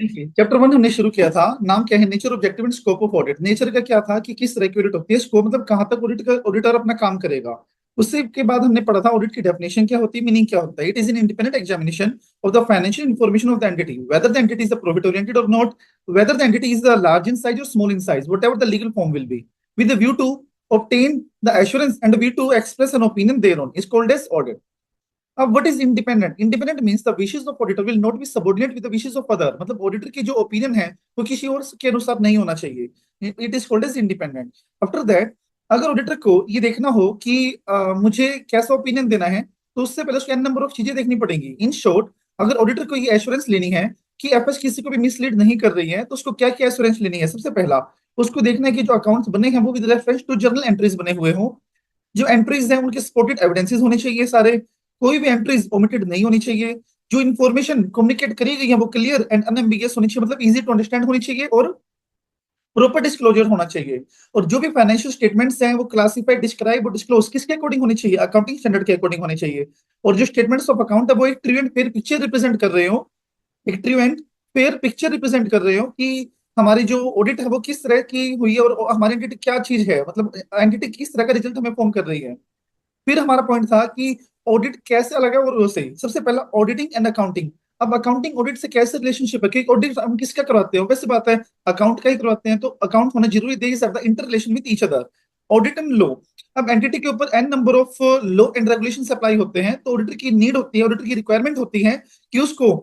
देखिए, chapter one हमने शुरू किया था। नाम क्या है? Nature, objective and scope of audit. Nature का क्या था कि किस तरह की ऑडिट होती है, स्कोप मतलब कहाँ तक ऑडिटर अपना काम करेगा। उससे के बाद हमने पढ़ा था ऑडिट की डेफिनेशन क्या होती है, मीनिंग क्या होता है। It is an independent examination of the financial information of the entity, whether the entity is the profit oriented or not, whether the entity is the large in size or small in size, whatever the legal form will be, with the view to obtain the assurance and view to express an opinion thereon is called as audit. What is independent? Independent means the wishes of auditor will not be subordinate with the wishes of other. मतलब auditor की जो opinion है वो किसी और के अनुसार नहीं होना चाहिए। It is called as independent. After that, अगर ऑडिटर को ये देखना हो कि मुझे कैसा ओपिनियन देना है, तो उससे पहले उसको एन नंबर ऑफ चीजें देखनी पड़ेंगी। इन शॉर्ट, अगर ऑडिटर को ये एश्योरेंस लेनी है कि एफएस किसी को भी मिसलीड नहीं कर रही है, तो उसको क्या क्या एश्योरेंस लेनी है? सबसे पहला, उसको देखना है कि जो अकाउंट्स बने हैं वो with reference to journal entries बने हुए हों। जो एंट्रीज हैं उनके सपोर्टेड एविडेंसेस होने चाहिए सारे। कोई भी एंट्रीज ओमिटेड नहीं होनी चाहिए। जो इन्फॉर्मेशन कम्युनिकेट करी गई है वो क्लियर एंड अनएम्बिगियस होनी चाहिए, मतलब इजी टू अंडरस्टैंड होनी चाहिए, और प्रॉपर डिस्क्लोजर होना चाहिए। और जो भी फाइनेंशियल स्टेटमेंट्स हैं वो क्लासिफाइड, डिस्क्राइब और डिस्क्लोज किसके अकॉर्डिंग होने चाहिए? अकाउंटिंग स्टैंडर्ड के अकॉर्डिंग होने चाहिए। और जो स्टेटमेंट्स ऑफ अकाउंट है वो एक true and fair picture represent कर रहे हो, एक true and fair picture represent कर रहे हो कि हमारी जो ऑडिट है वो किस तरह की हुई है और हमारी एंटिटी क्या चीज है, मतलब एंटिटी किस तरह का रिजल्ट हमें फॉर्म कर रही है। फिर हमारा पॉइंट था कि ऑडिट कैसे अलग है और से सबसे पहला ऑडिटिंग एंड अकाउंटिंग। अब अकाउंटिंग ऑडिट से कैसे रिलेशनशिप है कि ऑडिट हम किसका करवाते हैं? वैसे बात है अकाउंट का ही करवाते हैं, तो अकाउंट होना जरूरी, दे सकता inter relation with each other. Audit and law, अब एंटिटी के ऊपर an number of law and regulation apply होते हैं, तो ऑडिटर की नीड होती है, ऑडिटर की रिक्वायरमेंट होती है कि उसको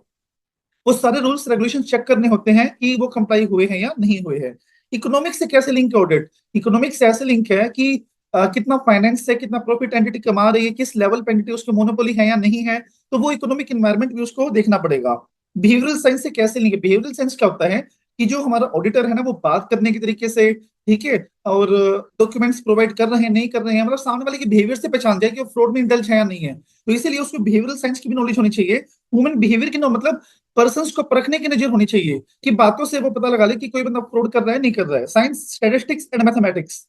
वो सारे रूल्स रेगुलेशन चेक करने होते हैं कि वो कंप्लाई हुए हैं या नहीं हुए हैं। इकोनॉमिक्स से कैसे लिंक है ऑडिट? इकोनॉमिक्स से ऐसे लिंक है कि कितना फाइनेंस से कितना प्रॉफिट एंटिटी कमा रही है, किस लेवल पे एंटिटी उसको मोनोपोली है या नहीं है, तो वो इकोनॉमिक एनवायरनमेंट भी उसको देखना पड़ेगा। बिहेवियरल साइंस से कैसे लिंक है? बिहेवियरल साइंस क्या होता है कि जो हमारा ऑडिटर है ना वो बात करने के तरीके से, ठीक है, और डॉक्यूमेंट्स प्रोवाइड कर रहे हैं नहीं कर रहे हैं, मतलब सामने वाले के बिहेवियर से पहचान जाए कि वो फ्रॉड में इंडल्ज है या नहीं है। तो इसीलिए उसको बिहेवियरल साइंस की भी नॉलेज होनी चाहिए। ह्यूमन बिहेवियर की मतलब पर्सन को परखने की नजर होनी चाहिए कि बातों से वो पता लगा ले कि कोई बंदा फ्रॉड कर रहा है नहीं कर रहा है। Science, statistics and mathematics.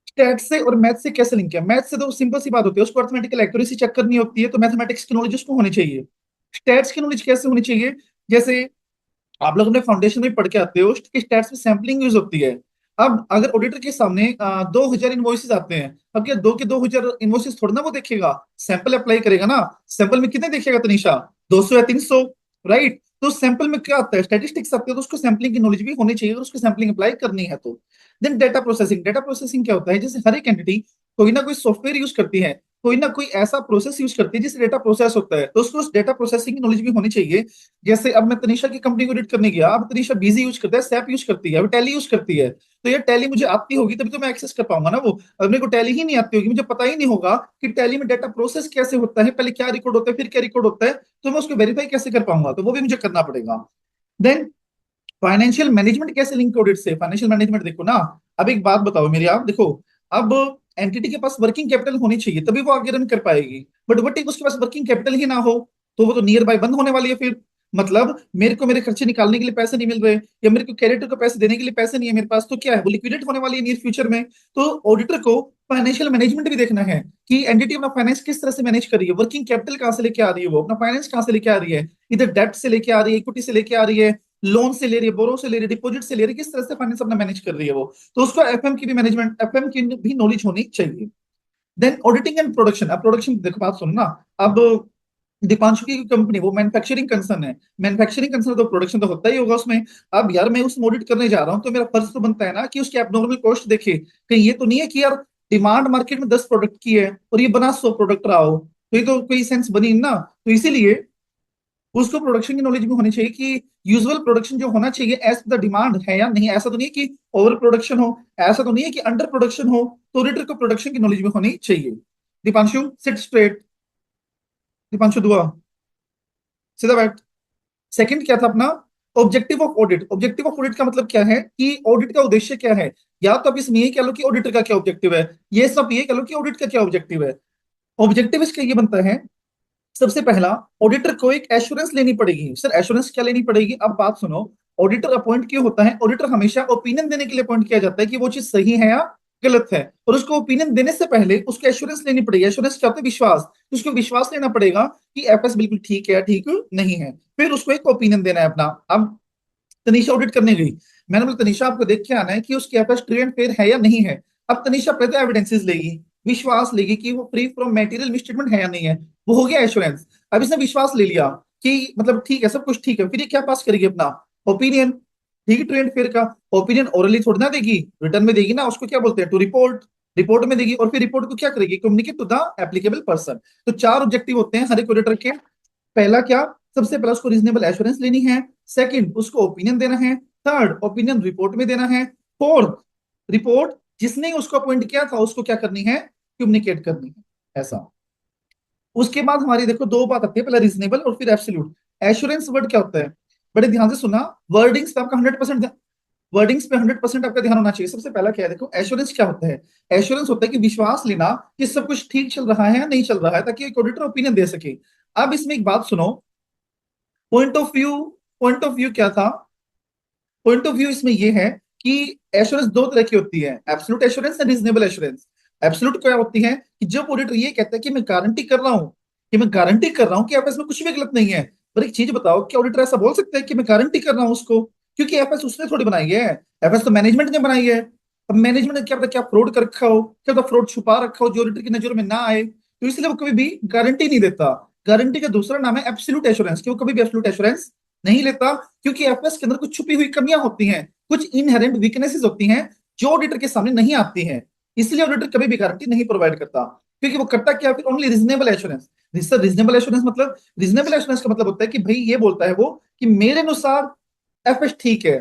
Stat से और मैथ से कैसे लिंक है? मैथ से तो सिंपल सी बात होती है, उसको अर्थमेटिकल एक्यूरेसी चेक करनी होती है, तो मैथमेटिक्स की नॉलेज उसको होनी चाहिए। स्टैट्स की नॉलेज कैसे होनी चाहिए? जैसे आप लोग अपने फाउंडेशन में पढ़ के आते हो कि स्टैट्स में सैम्पलिंग यूज होती है। अब अगर ऑडिटर के सामने 2,000 इनवॉइसेस आते हैं, अब क्या 2 के 2,000 इनवॉइसेस थोड़ा ना वो देखेगा, सैंपल अप्लाई करेगा ना। सैंपल में कितने देखेगा तनिषा? 200 या 300, राइट? तो सैंपल में क्या आता है? स्टैटिस्टिक्स आते हैं, तो उसको सैंपलिंग की नॉलेज भी होनी चाहिए और उसको सैंपलिंग अप्लाई करनी है तो। Then data processing. Data processing क्या होता है? जैसे हर एक एंटिटी कोई ना कोई सॉफ्टवेयर यूज करती है, कोई ना कोई ऐसा प्रोसेस यूज करती है जिससे डेटा प्रोसेस होता है, तो उसको उस डेटा प्रोसेसिंग की नॉलेज भी होनी चाहिए। जैसे अब मैं तनीषा की कंपनी को एडिट करने गया, अब तनीषा बिजी यूज करता है, सैप यूज करती है, अब टैली यूज करती है, तो ये टैली मुझे आती होगी तभी तो मैं एक्सेस कर पाऊंगा ना वो। अगर मेरे को टैली ही नहीं आती होगी, मुझे पता ही नहीं होगा कि टैली में डेटा प्रोसेस कैसे होता है, पहले क्या रिकॉर्ड होता है फिर क्या रिकॉर्ड होता है, तो मैं उसको वेरीफाई कैसे कर पाऊंगा? तो वो भी मुझे करना पड़ेगा। देन फाइनेंशियल मैनेजमेंट कैसे लिंक ऑडिट से? फाइनेंशियल मैनेजमेंट देखो ना, अब एक बात बताओ मेरी, आप देखो, अब एंटिटी के पास वर्किंग कैपिटल होनी चाहिए तभी वो आगे रन कर पाएगी। बट वट इफ उसके पास वर्किंग कैपिटल ही ना हो, तो वो तो नियर बाय बंद होने वाली है फिर। मतलब मेरे को मेरे खर्चे निकालने के लिए पैसे नहीं मिल रहे, या मेरे को क्रेडिटर को पैसे देने के लिए पैसे नहीं है मेरे पास, तो क्या है, वो लिक्विडेट होने वाली है नियर फ्यूचर में। तो ऑडिटर को फाइनेंशियल मैनेजमेंट भी देखना है कि एंटिटी अपना फाइनेंस किस तरह से मैनेज कर रही है, वर्किंग कैपिटल कहाँ से लेके आ रही है, वो अपना फाइनेंस कहाँ से लेके आ रही है, इधर डेब्ट से लेके आ रही है, इक्विटी से लेके आ रही है, लोन से ले रही है, बोरो से ले रही है, डिपॉजिट से ले रही है, किस तरह से फाइनेंस अपना मैनेज कर रही है वो। तो उसको एफएम की भी मैनेजमेंट, एफएम की भी नॉलेज होनी चाहिए। Then auditing and production. अब प्रोडक्शन देखो, बात सुनो ना। अब दीपांशु की कंपनी वो मैन्युफैक्चरिंग कंसर्न है, मैन्युफैक्चरिंग कंसर्न तो प्रोडक्शन तो होता ही होगा उसमें। अब यार मैं उसमें ऑडिट करने जा रहा हूँ तो मेरा फर्ज तो बनता है ना कि उसकी एबनॉर्मल कॉस्ट देखे, कहीं ये तो नहीं है कि यार डिमांड मार्केट में 10 प्रोडक्ट की है और ये बना 100 प्रोडक्ट रहा हो, तो ये तो कोई सेंस बनी ना। तो इसीलिए उसको प्रोडक्शन की नॉलेज भी होनी चाहिए कि यूजुअल प्रोडक्शन जो होना चाहिए एज द डिमांड है या नहीं। ऐसा तो नहीं है कि ओवर प्रोडक्शन हो, ऐसा तो नहीं है कि अंडर प्रोडक्शन हो, तो ऑडिटर को प्रोडक्शन की नॉलेज भी होनी चाहिए। दीपांशु सिट स्ट्रेट, दीपांशु दुआ, सीधा बैठ। सेकंड क्या था अपना? Objective of audit. Objective of audit का मतलब क्या है कि ऑडिट का उद्देश्य क्या है? या तो आप इसमें ये कह लो कि ऑडिटर का क्या ऑब्जेक्टिव है, ये सब ये कह लो कि ऑडिट का क्या ऑब्जेक्टिव है। ऑब्जेक्टिव इसका ये बनता है, सबसे पहला, ऑडिटर को एक एश्योरेंस लेनी पड़ेगी। सर एश्योरेंस क्या लेनी पड़ेगी? अब बात सुनो, ऑडिटर अपॉइंट क्यों होता है? ऑडिटर हमेशा ओपिनियन देने के लिए अपॉइंट किया जाता है कि वो चीज सही है या गलत है, और उसको ओपिनियन देने से पहले उसको एश्योरेंस लेनी पड़ेगी। एश्योरेंस क्या होता है? विश्वास। तो उसको विश्वास लेना पड़ेगा कि एफएस बिल्कुल ठीक है, ठीक नहीं है, फिर उसको एक ओपिनियन देना है अपना। अब तनीषा ऑडिट करने गई, मैंने बोला तनीषा आपको देख के आना है कि उसके पास ट्रू एंड फेयर है या नहीं है। अब तनीषा पहले तो एविडेंसेस लेगी, विश्वास लेगी कि वो फ्री फ्रॉम मेटीरियल मिसस्टेटमेंट है या नहीं है, वो हो गया एश्योरेंस। अब इसने विश्वास ले लिया कि मतलब ठीक है, सब कुछ ठीक है, फिर ये क्या पास करेगी अपना ओपिनियन। ठीक है, ट्रू एंड फेयर का ओपिनियन ओरली थोड़ी ना देगी, रिटर्न में देगी ना, उसको क्या बोलते हैं टू रिपोर्ट, रिपोर्ट में देगी, और फिर रिपोर्ट को क्या करेगी, communicate to the applicable person. तो चार ऑब्जेक्टिव होते हैं हर एक ऑडिटर के। पहला क्या, सबसे पहला उसको रीजनेबल एश्योरेंस लेनी है, सेकंड उसको ओपिनियन देना है, थर्ड ओपिनियन रिपोर्ट में देना है, फोर्थ रिपोर्ट जिसने उसको अपॉइंट किया था उसको क्या करनी है, कम्युनिकेट करनी है, ऐसा। उसके बाद हमारी देखो दो बात आती है, पहले रीजनेबल और फिर एब्सोल्यूट। एश्योरेंस वर्ड क्या होता है, बड़े ध्यान से सुना, वर्डिंग्स पे आपका 100%, वर्डिंग्स पे 100% आपका ध्यान होना चाहिए। सबसे पहला क्या है, देखो एश्योरेंस क्या होता है, एश्योरेंस होता है कि विश्वास लेना कि सब कुछ ठीक चल रहा है या नहीं चल रहा है, ताकि एक ऑडिटर ओपिनियन दे सके। अब इसमें एक बात सुनो, point of view, point of view क्या था, पॉइंट ऑफ व्यू इसमें ये है कि एश्योरेंस दो तरह की होती है, absolute assurance and reasonable assurance. Absolute क्या होती है कि जब ऑडिटर ये कहता है कि मैं गारंटी कर रहा हूं, कि मैं गारंटी कर रहा हूं कि एफएस में कुछ भी गलत नहीं है। पर एक चीज बताओ, क्या ऑडिटर ऐसा बोल सकता है कि मैं गारंटी कर रहा हूं उसको, क्योंकि एफएस उसने थोड़ी बनाई है, एफएस तो मैनेजमेंट ने बनाई है। अब मैनेजमेंट ने क्या पता क्या फ्रॉड कर रखा हो, क्या पता फ्रॉड छुपा रखा हो जो ऑडिटर की नजरों में ना आए, तो इसलिए वो कभी भी गारंटी नहीं देता। गारंटी का दूसरा नाम है एब्सोल्यूट एश्योरेंस, कि वो कभी भी एब्सोल्यूट एश्योरेंस नहीं लेता, क्योंकि एफएस के अंदर कुछ छुपी हुई कमियां होती हैं, कुछ इनहेरेंट वीकनेसेस होती हैं जो ऑडिटर के सामने नहीं आती हैं। इसलिए ऑडिटर कभी भी गारंटी नहीं प्रोवाइड करता, क्योंकि वो करता क्या, फिर only reasonable assurance. Reasonable assurance मतलब, रीजनेबल एश्योरेंस का मतलब होता है कि भाई ये बोलता है वो कि मेरे अनुसार एफएस ठीक है,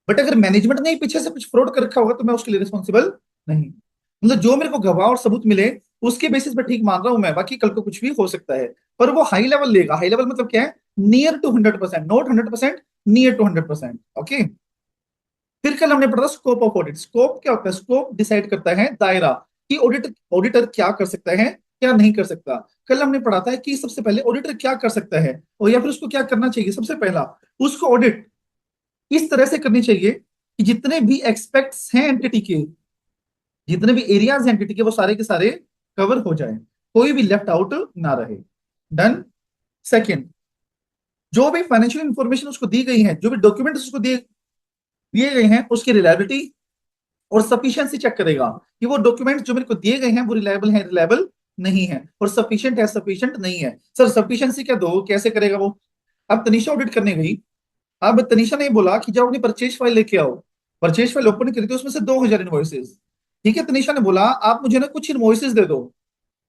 बट अगर मैनेजमेंट ने पीछे से कुछ फ्रॉड कर रखा होगा तो मैं उसके लिए रिस्पॉन्सिबल नहीं। मतलब जो मेरे को गवाह और सबूत मिले उसके बेसिस पे ठीक मान रहा हूं मैं, बाकी कल को कुछ भी हो सकता है। पर वो हाई लेवल लेगा, हाई लेवल मतलब क्या है, near to 100%, not 100%, near to 100%। Okay, फिर कल हमने पढ़ा स्कोप ऑफ ऑडिट। स्कोप क्या होता है, स्कोप डिसाइड करता है दायरा, कि ऑडिटर ऑडिटर क्या कर सकता है क्या नहीं कर सकता। कल हमने पढ़ा था कि सबसे पहले ऑडिटर क्या कर सकता है और या फिर उसको क्या करना चाहिए। सबसे पहला, उसको ऑडिट इस तरह से करनी चाहिए कि जितने भी एक्सपेक्ट्स हैं एंटिटी के, जितने भी एरियाज हैं एंटिटी के, वो सारे के सारे कवर हो जाए, कोई भी लेफ्ट आउट ना रहे। डन। सेकेंड, जो भी फाइनेंशियल इंफॉर्मेशन उसको दी गई है, जो भी डॉक्यूमेंट उसको दिए दिए गए हैं, उसकी रिलायबिलिटी और सफिशिएंसी चेक करेगा कि वो डॉक्यूमेंट जो मेरे को दिए गए हैं वो रिलायबल है, रिलायबल नहीं है, और सफिशिएंट है, सफिशिएंट नहीं है। सर सफिशिएंसी क्या दो, कैसे करेगा वो। अब तनीषा ऑडिट करने गई, अब तनीषा ने बोला कि जाओ अपनी परचेज फाइल लेके आओ। परचेज फाइल ओपन करी तो उसमें से 2000 इनवॉइसेस। ठीक है, तनीषा ने बोला आप मुझे ना कुछ इनवॉइसेस दे दो,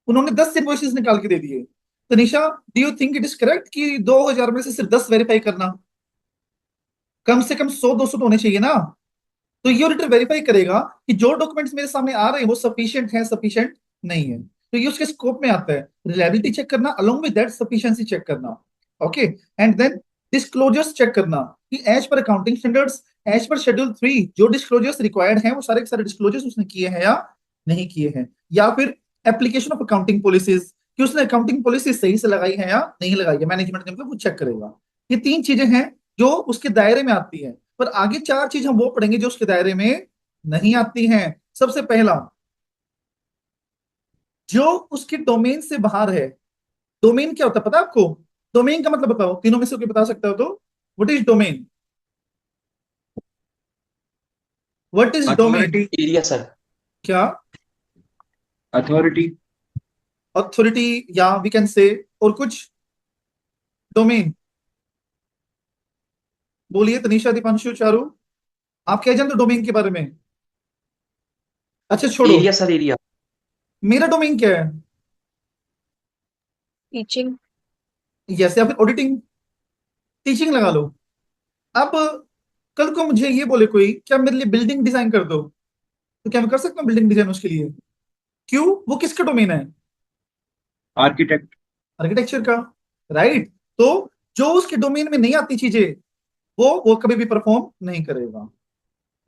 उन्होंने 10 इनवॉइसेस निकाल के दे दिए। Tanisha, do you think it is correct कि 2000 में से सिर्फ 10 वेरीफाई करना, कम से कम 100-200 तो होने चाहिए ना। तो ये ऑडिटर वेरीफाई करेगा कि जो डॉक्यूमेंट्स मेरे सामने आ रहे हैं वो सफिशिएंट है, सफिशिएंट नहीं है। तो ये उसके स्कोप में आता है, रिलायबिलिटी चेक करना, along with that sufficiency check करना। Okay, and then disclosures check करना कि as per accounting standards, as per schedule 3 जो डिस्क्लोजर्स रिक्वायर्ड हैं वो सारे के सारे डिस्क्लोजर्स उसने किए हैं या नहीं किए हैं। या फिर एप्लीकेशन ऑफ अकाउंटिंग पॉलिसीज, कि उसने अकाउंटिंग पॉलिसी सही से लगाई है या नहीं लगाई है, मैनेजमेंट ने मतलब वो चेक करेगा। ये तीन चीजें हैं जो उसके दायरे में आती है, पर आगे चार चीज हम वो पढ़ेंगे जो उसके दायरे में नहीं आती हैं। सबसे पहला, जो उसके डोमेन से बाहर है। डोमेन क्या होता है पता है आपको, डोमेन का मतलब बताओ, तीनों में से कोई बता सकता हो तो, what is domain, what is domain. Authority. Area sir. क्या, अथॉरिटी। अथॉरिटी, या वी कैन से, और कुछ, डोमेन। बोलिए तनिषा, दीपांशु, चारू, आप क्या जानते हो डोमेन के बारे में। अच्छा छोड़ो, एरिया सर, एरिया। मेरा डोमेन क्या है, टीचिंग। यस, या फिर ऑडिटिंग, टीचिंग लगा लो। अब कल को मुझे ये बोले कोई क्या मेरे लिए बिल्डिंग डिजाइन कर दो, तो क्या मैं कर सकता हूँ बिल्डिंग डिजाइन उसके लिए। क्यों, वो किसका डोमेन है, आर्किटेक्ट। आर्किटेक्चर का, राइट। तो जो उसके डोमेन में नहीं आती चीजें वो कभी भी परफॉर्म नहीं करेगा।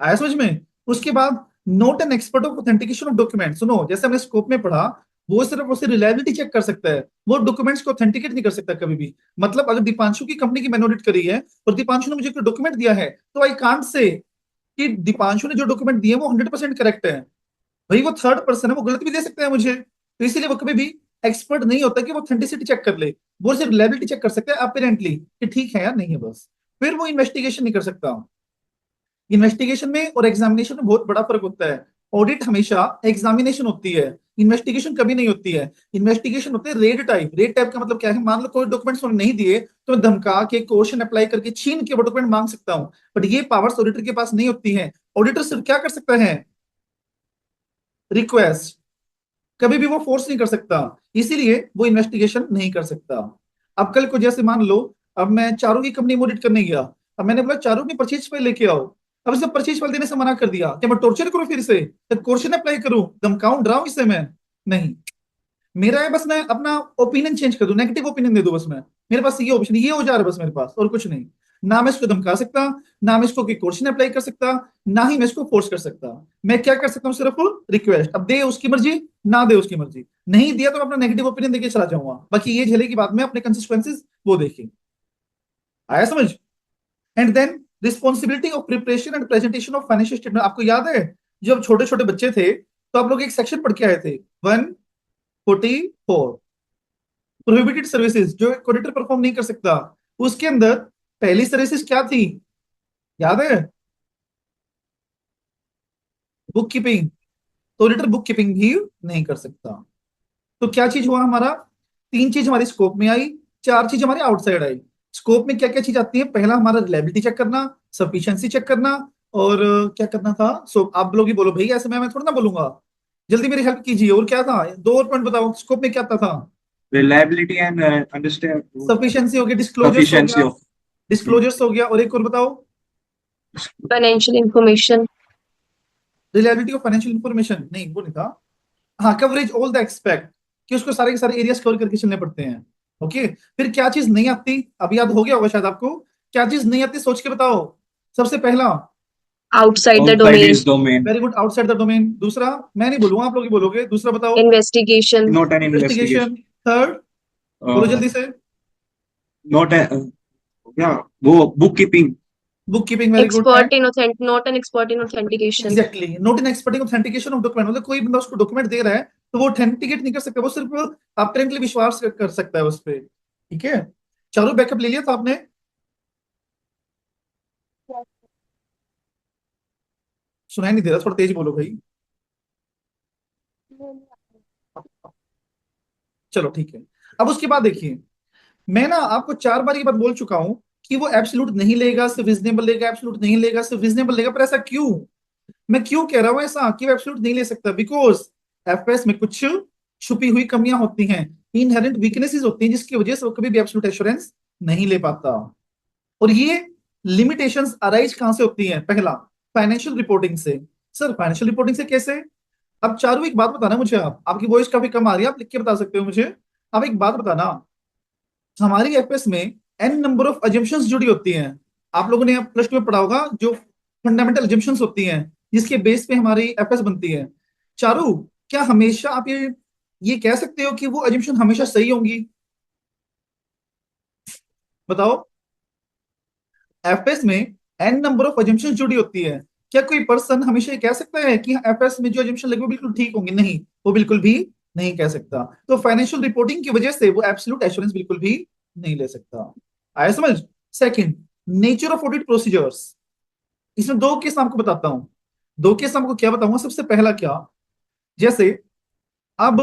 आया समझ में। उसके बाद, note an expert of authentication of document. सुनो, जैसे हमने स्कोप में पढ़ा, वो सिर्फ उसे रिलायबिलिटी चेक कर सकता है, वो डॉक्यूमेंट्स को ऑथेंटिकेट नहीं कर सकता कभी भी। मतलब अगर दीपांशु की कंपनी की मैंने ऑडिट करी है और दीपांशु ने मुझे कोई डॉक्यूमेंट दिया है, तो आई कांट से कि दीपांशु ने जो डॉक्यूमेंट दिए वो 100% करेक्ट है। भाई वो थर्ड पर्सन है, वो गलत भी दे सकता है मुझे, तो इसीलिए वो कभी भी एक्सपर्ट नहीं होता कि वो ऑथेंटिसिटी चेक कर ले। वो सिर्फ रिलायबिलिटी चेक कर सकता है अपेरेंटली कि ठीक है या नहीं है, बस। फिर वो इन्वेस्टिगेशन नहीं कर सकता। इन्वेस्टिगेशन में और एग्जामिनेशन में बहुत बड़ा फर्क होता है। ऑडिट हमेशा एग्जामिनेशन होती है, इन्वेस्टिगेशन कभी नहीं होती है। इन्वेस्टिगेशन होते हैं रेड टाइप। रेड टाइप का मतलब क्या है, मान लो कोई डॉक्यूमेंट्स उन्होंने नहीं दिए तो मैं धमका के क्वेश्चन अप्लाई करके छीन के वो डॉक्यूमेंट मांग सकता हूं, बट ये पावर्स ऑडिटर के पास नहीं होती है। ऑडिटर सिर्फ क्या कर सकता है, रिक्वेस्ट, कभी भी वो फोर्स नहीं कर सकता, इसीलिए वो इन्वेस्टिगेशन नहीं कर सकता। अब कल को जैसे मान लो, अब मैं चारों की कंपनी ऑडिट करने गया, अब मैंने बोला चारों की परचेज फाइल लेके आओ, अब इसे परचेज फाइल देने से मना कर दिया, क्या मैं टॉर्चर करूं, फिर से क्वेश्चन अप्लाई करूं, धमकाऊं, डराऊं इसे मैं? नहीं। मेरा है बस मैं अपना ओपिनियन चेंज कर दूं, नेगेटिव ओपिनियन दे दूं बस मैं, मेरे पास ये ऑप्शन, ये हो जा रहा है बस मेरे पास, और कुछ नहीं। ना मैं इसको धमका सकता, ना मैं इसको कोई क्वेश्चन अप्लाई कर सकता, ना ही मैं इसको फोर्स कर सकता। मैं क्या कर सकता हूँ, सिर्फ रिक्वेस्ट, अब दे उसकी मर्जी, ना दे उसकी मर्जी। नहीं दिया तो मैं अपना नेगेटिव ओपिनियन देके चला जाऊंगा, बाकी ये झेले की बात में अपने कंसिक्वेंसेज वो देखिए। आया समझ? And then responsibility of preparation and presentation of financial statement. आपको याद है जब छोटे छोटे बच्चे थे तो आप लोग एक सेक्शन पढ़ के आए थे, 144, प्रोहिबिटेड सर्विसेज जो ऑडिटर परफॉर्म नहीं कर सकता। उसके अंदर पहली सर्विसेज क्या थी, याद है? Book keeping. तो ऑडिटर बुक कीपिंग भी नहीं कर सकता। तो क्या चीज हुआ हमारा, तीन चीज हमारी स्कोप में आई, चार चीज हमारी आउटसाइड आई। स्कोप में क्या क्या चीज आती है, पहला हमारा रिलायबिलिटी चेक करना, सफिशिएंसी चेक करना, और क्या करना था, सो आप लोग ही बोलो भाई, ऐसे मैं थोड़ा ना बोलूंगा, जल्दी मेरी हेल्प कीजिए। और क्या था, दो और पॉइंट बताओ, स्कोप में क्या आता था? reliability and understand सफिशिएंसी हो गया, डिस्क्लोजर्स हो sufficiency गया, of डिस्क्लोजर्स हो गया, और एक और बताओ, financial information. Reliability of financial information, नहीं वो नहीं था। हाँ, कवरेज ऑल द एक्सपेक्ट, कि उसको सारे के सारे एरियाज कवर करके चलने पड़ते हैं। ओके, फिर क्या चीज नहीं आती, अब याद हो गया होगा शायद आपको, क्या चीज नहीं आती सोच के बताओ। सबसे पहला, outside the outside domain. his domain, very good, outside the domain. दूसरा, मैं नहीं बोलूंगा, आप लोग ही बोलोगे, दूसरा बताओ। Investigation. not an investigation, investigation. Third, बोलो uh, जल्दी से। not a yeah, वो bookkeeping, bookkeeping, very good. Expert in not an expert in authentication. Exactly, not in experting authentication of document, मतलब कोई बंदा उसको डॉक्यूमेंट दे रहा है तो वो ऑथेंटिकेट नहीं कर सकता, वो सिर्फ अपेरेंटली विश्वास कर सकता है उस पर। ठीक है, चलो बैकअप ले लिया था आपने? सुनाई नहीं दे रहा, थोड़ा तेज बोलो भाई। चलो ठीक है। अब उसके बाद देखिए, मैं ना आपको चार बार ये बात बोल चुका हूं कि वो एब्सोल्यूट नहीं लेगा, सिर्फ रीजनेबल लेगा, एब्सोल्यूट नहीं लेगा, सिर्फ रीजनेबल लेगा। पर ऐसा क्यों, मैं क्यों कह रहा हूं ऐसा कि वो एब्सोल्यूट नहीं ले सकता? बिकॉज एफएस में कुछ छुपी हुई कमियां होती हैं, इनहेरेंट वीकनेसेस होती हैं, जिसकी वजह से वो कभी भी एब्सोल्यूट एश्योरेंस नहीं ले पाता। और ये लिमिटेशंस अराइज कहां से होती हैं? पहला, फाइनेंशियल रिपोर्टिंग से। सर फाइनेंशियल रिपोर्टिंग से कैसे? अब चारों एक बात बताना मुझे, आप, आपकी वॉइस काफी कम आ रही है, आप लिख के बता सकते हो मुझे। आप एक बात बताना, हमारी एफएस में एन नंबर ऑफ अजम्पशंस जुड़ी होती हैं। आप लोगों ने प्लस टू में पढ़ा होगा, जो फंडामेंटल अजम्पशंस होती हैं जिसके बेस पे हमारी एफएस बनती है। चारू, क्या हमेशा आप ये कह सकते हो कि वो अजम्पशन हमेशा सही होंगी? बताओ। एफएस में एन नंबर ऑफ अजम्पशंस जुड़ी होती है, क्या कोई पर्सन हमेशा ये कह सकता है कि एफएस में जो अजम्पशन लगे वो बिल्कुल ठीक होंगे? नहीं, वो बिल्कुल भी नहीं कह सकता। तो फाइनेंशियल रिपोर्टिंग की वजह से वो एब्सोल्यूट एश्योरेंस बिल्कुल भी नहीं ले सकता। आया समझ? Second, nature of audit procedures. इसमें दो केस आपको बताता हूं। दो केस आपको क्या बताऊंगा, सबसे पहला क्या, जैसे अब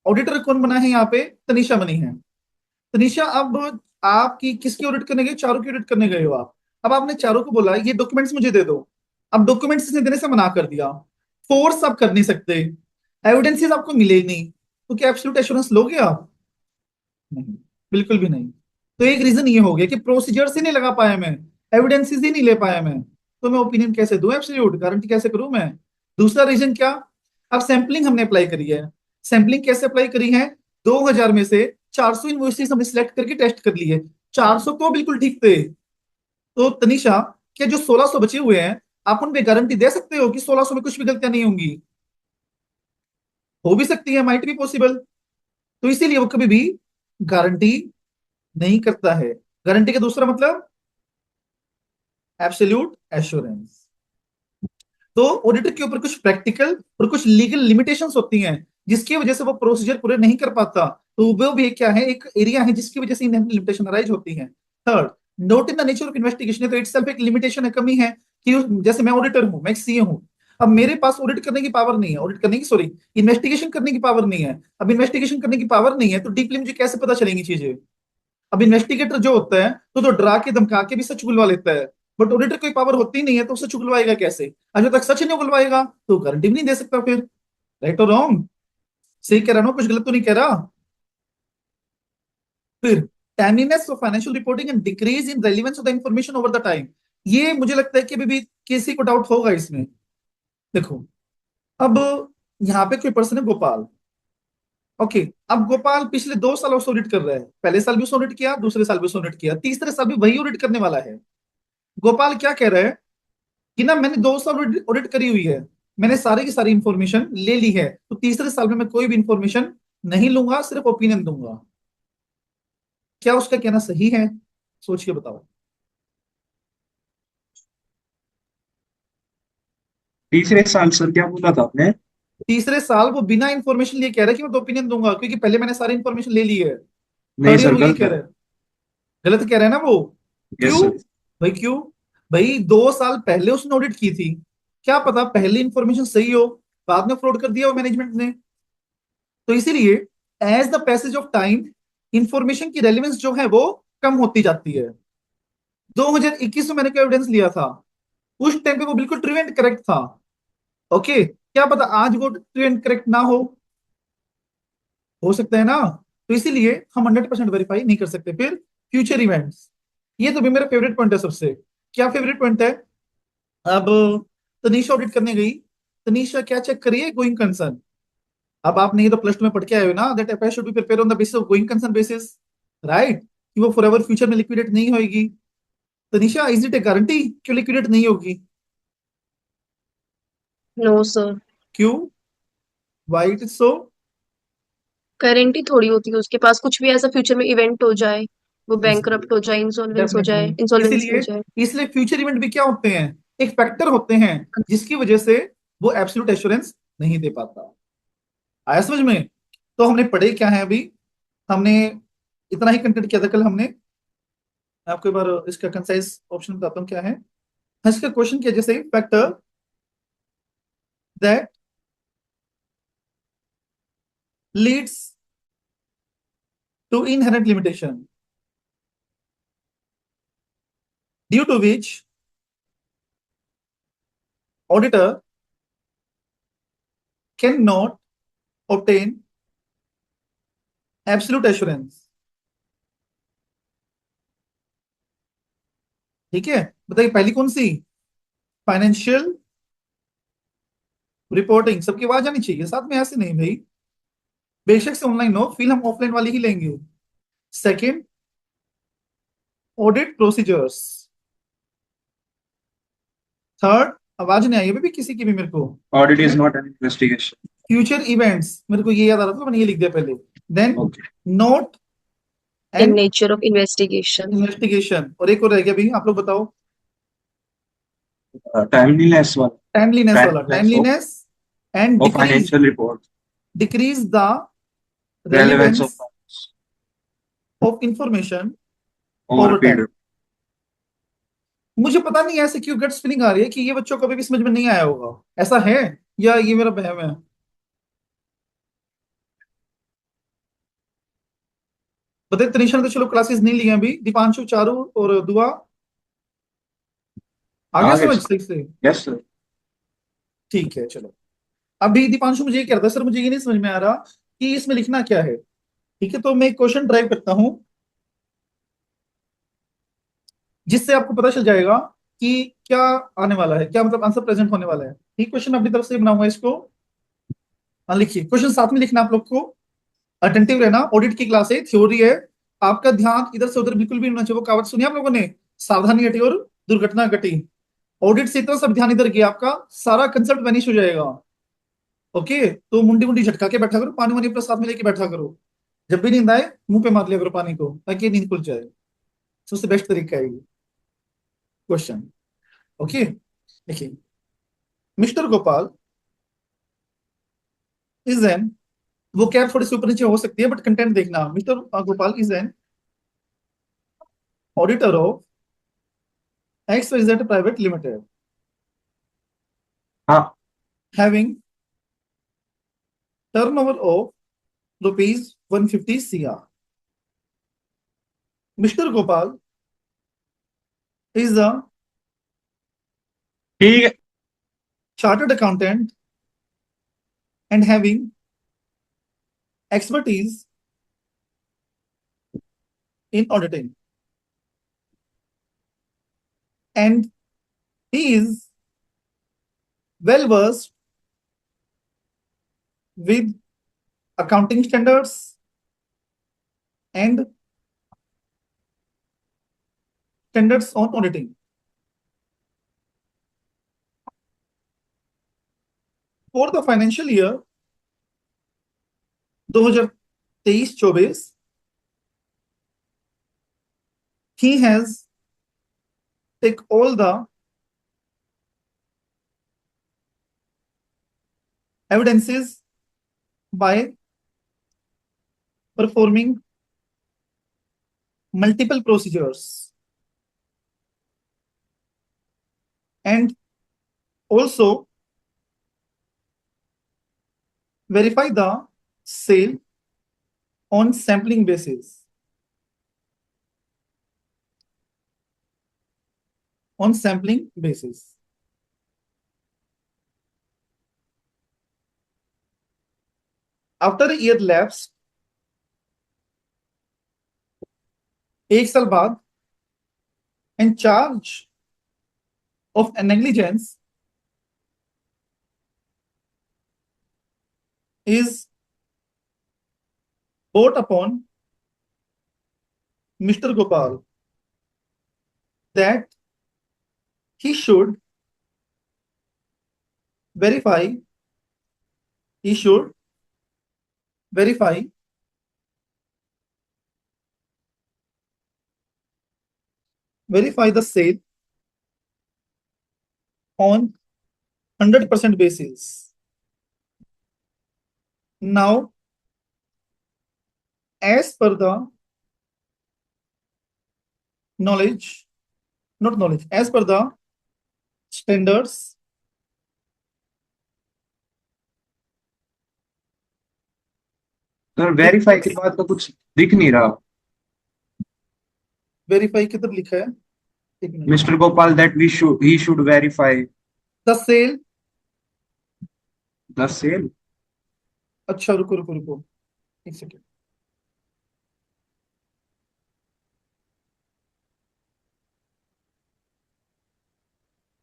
ऑडिटर कौन बना है यहाँ पे, तनिषा बनी है। तनिषा, अब आपकी किसकी ऑडिट करने गए, चारों की ऑडिट करने गए हो आप। अब आपने चारों को बोला ये डॉक्यूमेंट्स मुझे दे दो, अब डॉक्यूमेंट्स इसने देने से मना कर दिया, फोर्स आप कर नहीं सकते, एविडेंसेस आपको मिले ही नहीं, तो क्या एब्सोल्यूट एश्योरेंस लोगे आप? नहीं, बिल्कुल भी नहीं। तो एक रीजन ये हो गया कि प्रोसीजर ही नहीं लगा पाया मैं, एविडेंसेस ही नहीं ले पाया मैं, तो मैं ओपिनियन कैसे दूं, एब्सोल्यूट गारंटी कैसे करूं मैं? दूसरा रीजन क्या, अब सैंपलिंग हमने अप्लाई करी है। सैंपलिंग कैसे अप्लाई करी है, 2000 में से 400 इनवॉइसेस हमने सिलेक्ट करके टेस्ट कर लिए, 400 तो बिल्कुल ठीक थे। तो तनिषा, क्या जो 1600 बचे हुए हैं, आप उन पे गारंटी दे सकते हो कि 1600 में कुछ भी गलतियां नहीं होंगी? हो भी सकती है, माइट भी पॉसिबल। तो इसीलिए वो कभी भी गारंटी नहीं करता है। गारंटी का दूसरा मतलब एब्सोल्यूट एश्योरेंस। तो ऑडिटर के ऊपर कुछ प्रैक्टिकल और कुछ लीगल लिमिटेशंस होती हैं जिसकी वजह से वो प्रोसीजर पूरे नहीं कर पाता। तो वो भी क्या है, एक एरिया है जिसकी वजह से लिमिटेशन अराइज होती है। Third, note in the nature of investigation, तो इटसेल्फ एक लिमिटेशन है, कमी है कि जैसे मैं ऑडिटर हूं, मैं सीए हूं, अब मेरे पास ऑडिट करने की पावर नहीं है, ऑडिट करने की, सॉरी, इन्वेस्टिगेशन करने की पावर नहीं है। अब इन्वेस्टिगेशन करने की पावर नहीं है तो डीपली मुझे कैसे पता चलेंगी चीजें? अब इन्वेस्टिगेटर जो होता है तो डरा के धमका के भी सच उगलवा लेता है, बट ऑडिटर कोई पावर होती नहीं है तो सच उगलवाएगा कैसे? अब जब तक सच नहीं उगलवाएगा तो गारंटी भी नहीं दे सकता फिर। राइट और रॉन्ग? सही कह रहा हूं, कुछ गलत तो नहीं कह रहा? फिर timeliness of financial reporting and decrease in relevance of the information over the time. ये मुझे लगता है कि अभी भी किसी को डाउट होगा इसमें। देखो, अब यहाँ पे कोई पर्सन है गोपाल, ओके, अब गोपाल पिछले 2 सालों से ऑडिट कर रहा है, पहले साल भी उसने ऑडिट किया, दूसरे साल भी उसने ऑडिट किया, तीसरे साल भी वही ऑडिट करने वाला है। गोपाल क्या कह रहा है कि ना मैंने 2 साल ऑडिट करी हुई है, मैंने सारी की सारी इंफॉर्मेशन ले ली है, तो तीसरे साल में मैं कोई भी इंफॉर्मेशन नहीं लूंगा, सिर्फ ओपिनियन दूंगा। क्या उसका कहना सही है? सोच के बताओ। तीसरे साल सर क्या बोला था आपने? तीसरे साल वो बिना इंफॉर्मेशन लिए कह रहा है कि मैं तो ओपिनियन दूंगा, क्योंकि पहले मैंने सारी इंफॉर्मेशन ले ली है। नहीं थर्ड ईयर सर, वो यही गलत कह है। रहा है। गलत कह रहा है ना वो? यस क्यों सर। भाई, क्यों? भाई 2 साल पहले उसने ऑडिट की थी, क्या पता पहले इंफॉर्मेशन सही हो, बाद में फ्रॉड कर दिया हो मैनेजमेंट ने। तो इसीलिए as the passage of time information की रेलिवेंस जो है वो कम होती जाती है। 2021 में मैंने क्या एविडेंस लिया था, उस टाइम पे वो बिल्कुल ट्रू एंड करेक्ट था। ओके, क्या पता आज वो ट्रू एंड करेक्ट ना हो सकता है ना। तो इसीलिए हम 100% वेरीफाई नहीं कर सकते। फिर फ्यूचर इवेंट्स, ये तो भी मेरा फेवरेट पॉइंट है सबसे। क्या फेवरेट पॉइंट है? अब तनीषा ऑडिट करने गई, तनीषा क्या चेक करिए? Going concern. अब आपने ये तो प्लस टू में पढ़ के आए हो ना, that FIR should be prepare on the basis of going concern basis, right? कि वो फॉरएवर फ्यूचर में लिक्विडेट नहीं होगी। Tanisha, is it a guarantee कि लिक्विडेट नहीं होगी? No, sir. क्यों? Why it is so? Current ही थोड़ी होती है उसके पास, कुछ भी ऐसा फ्यूचर में इवेंट हो जाए, वो इजीली, बैंकरप्ट हो जाए, डेफिनेटली, इंसॉल्वेंसी हो इसीलिए जाए। इसलिए फ्यूचर इवेंट भी क्या होते हैं? एक फैक्टर होते हैं जिसकी वजह से वो एब्सोल्यूट एश्योरेंस नहीं दे पाता। आया समझ में? तो हमने पढ़े क्या है अभी? हमने इतना ही कंटेंट किया था कल हमने। मैं आपको एक बार इसका कंसाइज ऑप्शन बताता हूँ क्या है। हाँ, इसका क्वेश्चन क्या है, जैसे factor that leads to inherent limitation due to which auditor can not obtain absolute assurance. ठीक है, बताइए पहली कौन सी? Financial reporting. सबकी आवाज आनी चाहिए साथ में, ऐसे नहीं भाई, बेशक से ऑनलाइन हो, फिर हम ऑफलाइन वाली ही लेंगे। Second, audit procedures. थर्ड, आवाज नहीं आई अभी भी किसी की भी मेरे को। Audit is not an investigation. Future events, मेरे को ये याद आ रहा था, मैंने ये लिख दिया पहले। Then okay. Note in and nature of investigation. Investigation, और एक और रह गया भाई, आप लोग बताओ। टाइमलीनेस वाला। टाइमलीनेस वाला, timeliness timeliness end of decrease, financial report. Decrease the relevance relevance of of information over over time. Period. मुझे पता नहीं ऐसे क्यों गट्स फीलिंग आ रही है कि ये बच्चों को अभी भी समझ में नहीं आया होगा, ऐसा है या ये मेरा वहम है? बताइए, तनिषा ने तो चलो क्लासेस नहीं ली हैं अभी, दीपांशु, चारू और दुआ आ गया आगे समझ सर। सही से? Yes sir. ठीक है चलो। अभी दीपांशु मुझे ये कह रहा था, सर मुझे ये नहीं समझ में आ रहा कि इसमें लिखना क्या है। ठीक है, तो मैं एक क्वेश्चन ड्राइव करता हूं जिससे आपको पता चल जाएगा कि क्या आने वाला है, क्या मतलब आंसर प्रेजेंट होने वाला है। ठीक, क्वेश्चन अपनी तरफ से बनाऊंगा इसको। हाँ लिखिए, क्वेश्चन साथ में लिखना आप लोग को, अटेंटिव रहना। ऑडिट की क्लास है, थ्योरी है, आपका ध्यान इधर से उधर बिल्कुल भी नहीं होना चाहिए। वो कहावत सुनी आप लोगों ने, सावधानी घटी और दुर्घटना घटी। ऑडिट से इतना सब ध्यान इधर गया, आपका सारा कंसेप्ट वैनिश हो जाएगा। ओके, तो मुंडी मुंडी झटका के बैठा करो, पानी वानी अपने साथ में लेके बैठा करो, जब भी नींद आए मुंह पे मार लिया करो पानी को, ताकि नींद खुल जाए। सबसे बेस्ट तरीका है ये क्वेश्चन। ओके, देखिए, मिस्टर गोपाल इज एन, वो क्या थोड़ी सी ऊपर नीचे हो सकती है बट कंटेंट देखना। Mister Gopal is an auditor of XYZ Private Limited हाँ, having turnover of rupees 150 CR. Mr. Gopal is a ठीक है। chartered accountant and having expertise in auditing, and he is well versed with accounting standards and standards on auditing. For the financial year 2023-24, he has take all the evidences by performing multiple procedures and also verify the sale on sampling basis. On sampling basis. After a year lapsed, एक साल बाद, and charge of negligence is brought upon Mr. Gopal that he should verify, he should verify the sale on 100% basis. Now, as per the knowledge, not knowledge, as per the standards sir verify के बाद तो कुछ दिख नहीं रहा। Verify किधर लिखा है? एक minute. Mister Gopal that he should verify the sale, the sale। अच्छा रुको रुको रुको एक सेकेंड।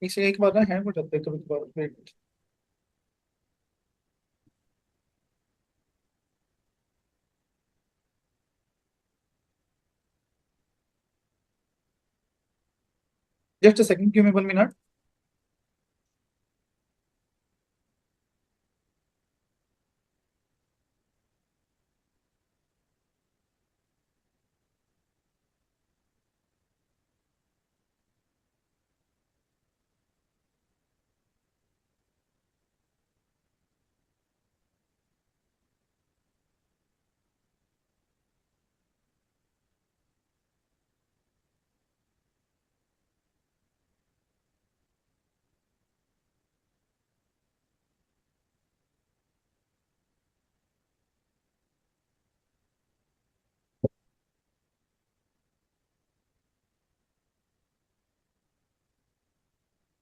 इसे एक बार ना हैंग हो जाता है कभी कभार, wait. Just a second, give me 1 minute.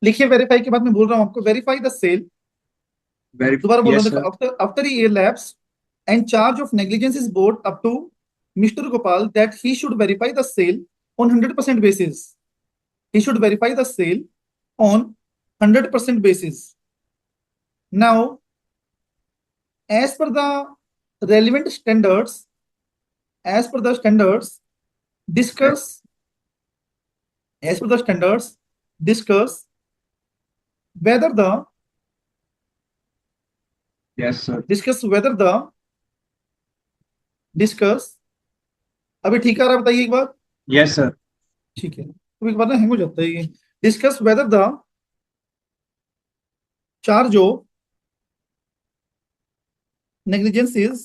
लिखिए वेरीफाई के बाद मैं बोल रहा हूं आपको, वेरीफाई द सेल। दोबारा बोल रहा yes हूं, sir, देखो, after year lapse and charge of negligence is brought up to mister Gopal that he should verify the sale on 100% basis. He should verify the sale on 100% basis. Now, as per the relevant standards, as per the standards, discuss, as per the standards, discuss whether the, yes sir, discuss whether the, discuss, अभी ठीक आ रहा है? बताइए एक बार। yes sir, ठीक है, तो एक बार ना हैंग हो जाता है ये। Discuss whether the charge of negligence is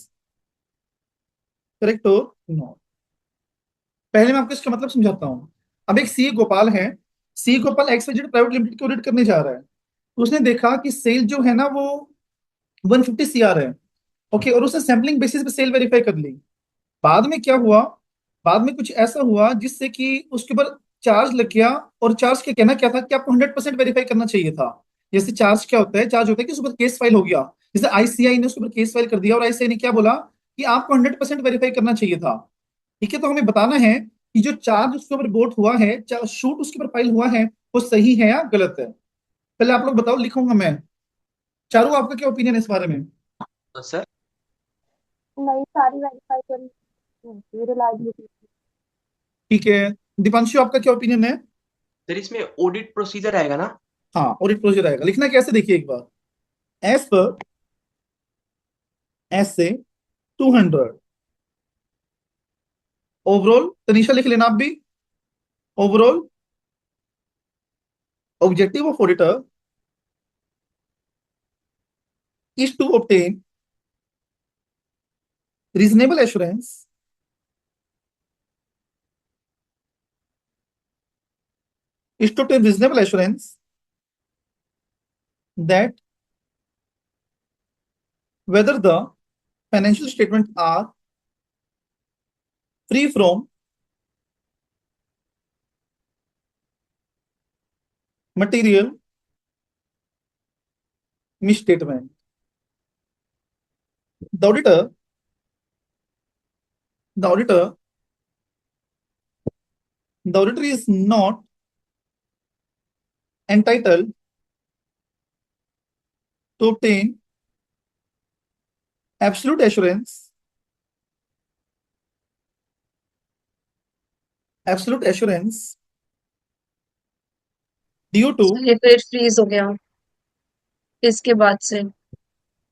correct और नॉट। पहले मैं आपको इसका मतलब समझाता हूं। अब एक सीए गोपाल है, सी गोपाल XYZ प्राइवेट लिमिटेड की ऑडिट करने जा रहा है। तो उसने देखा कि सेल जो है ना वो 150 CR है। ओके, और उसने सैम्पलिंग बेसिस पे सेल वेरीफाई कर ली। बाद में क्या हुआ, बाद में कुछ ऐसा हुआ जिससे कि उसके ऊपर चार्ज लग गया। और चार्ज के कहना क्या था कि आपको 100% वेरीफाई करना चाहिए था। जैसे चार्ज क्या होता है, चार्ज होता है कि उसके ऊपर केस फाइल हो गया। जैसे ICI ने उसके ऊपर केस फाइल कर दिया और ICI ने क्या बोला कि आपको 100% वेरीफाई करना चाहिए था। ठीक है, तो हमें बताना है कि जो चार्ज उसके ऊपर रिपोर्ट हुआ है, शूट उसके ऊपर फाइल हुआ है, वो सही है या गलत है। पहले आप लोग बताओ, लिखूंगा मैं। चारू, आपका क्या ओपिनियन है इस बारे में। सर नहीं, सारी वेरीफाई करनी होती है रिलायबिलिटी। ठीक है, दीपांशु आपका क्या ओपिनियन है। सर इसमें ऑडिट प्रोसीजर आएगा ना? हाँ, ऑडिट प्रोसीजर आएगा। लिखना कैसे, देखिए एक बार। As per SA 200 overall, Tanisha लिख लेना आप भी। Overall objective of auditor is to obtain reasonable assurance is to obtain reasonable assurance that whether the financial statements are free from material misstatement. The auditor, the auditor, the auditor is not entitled to obtain absolute assurance, absolute assurance due to ये फिर freeze हो गया इसके बाद से।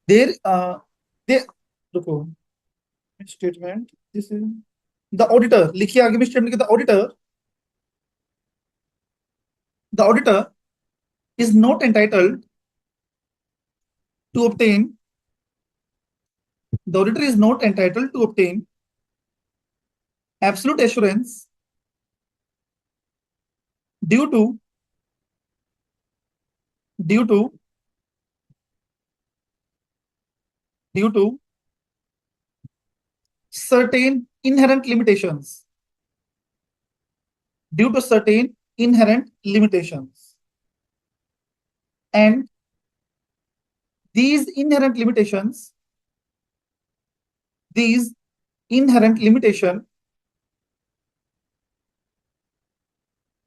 their their रुको, statement, this is the auditor, लिखिए आगे में स्टेटमेंट के, the auditor is not entitled to obtain, the auditor is not entitled to obtain absolute assurance due to due to due to certain inherent limitations, due to certain inherent limitations. And these inherent limitations, these inherent limitation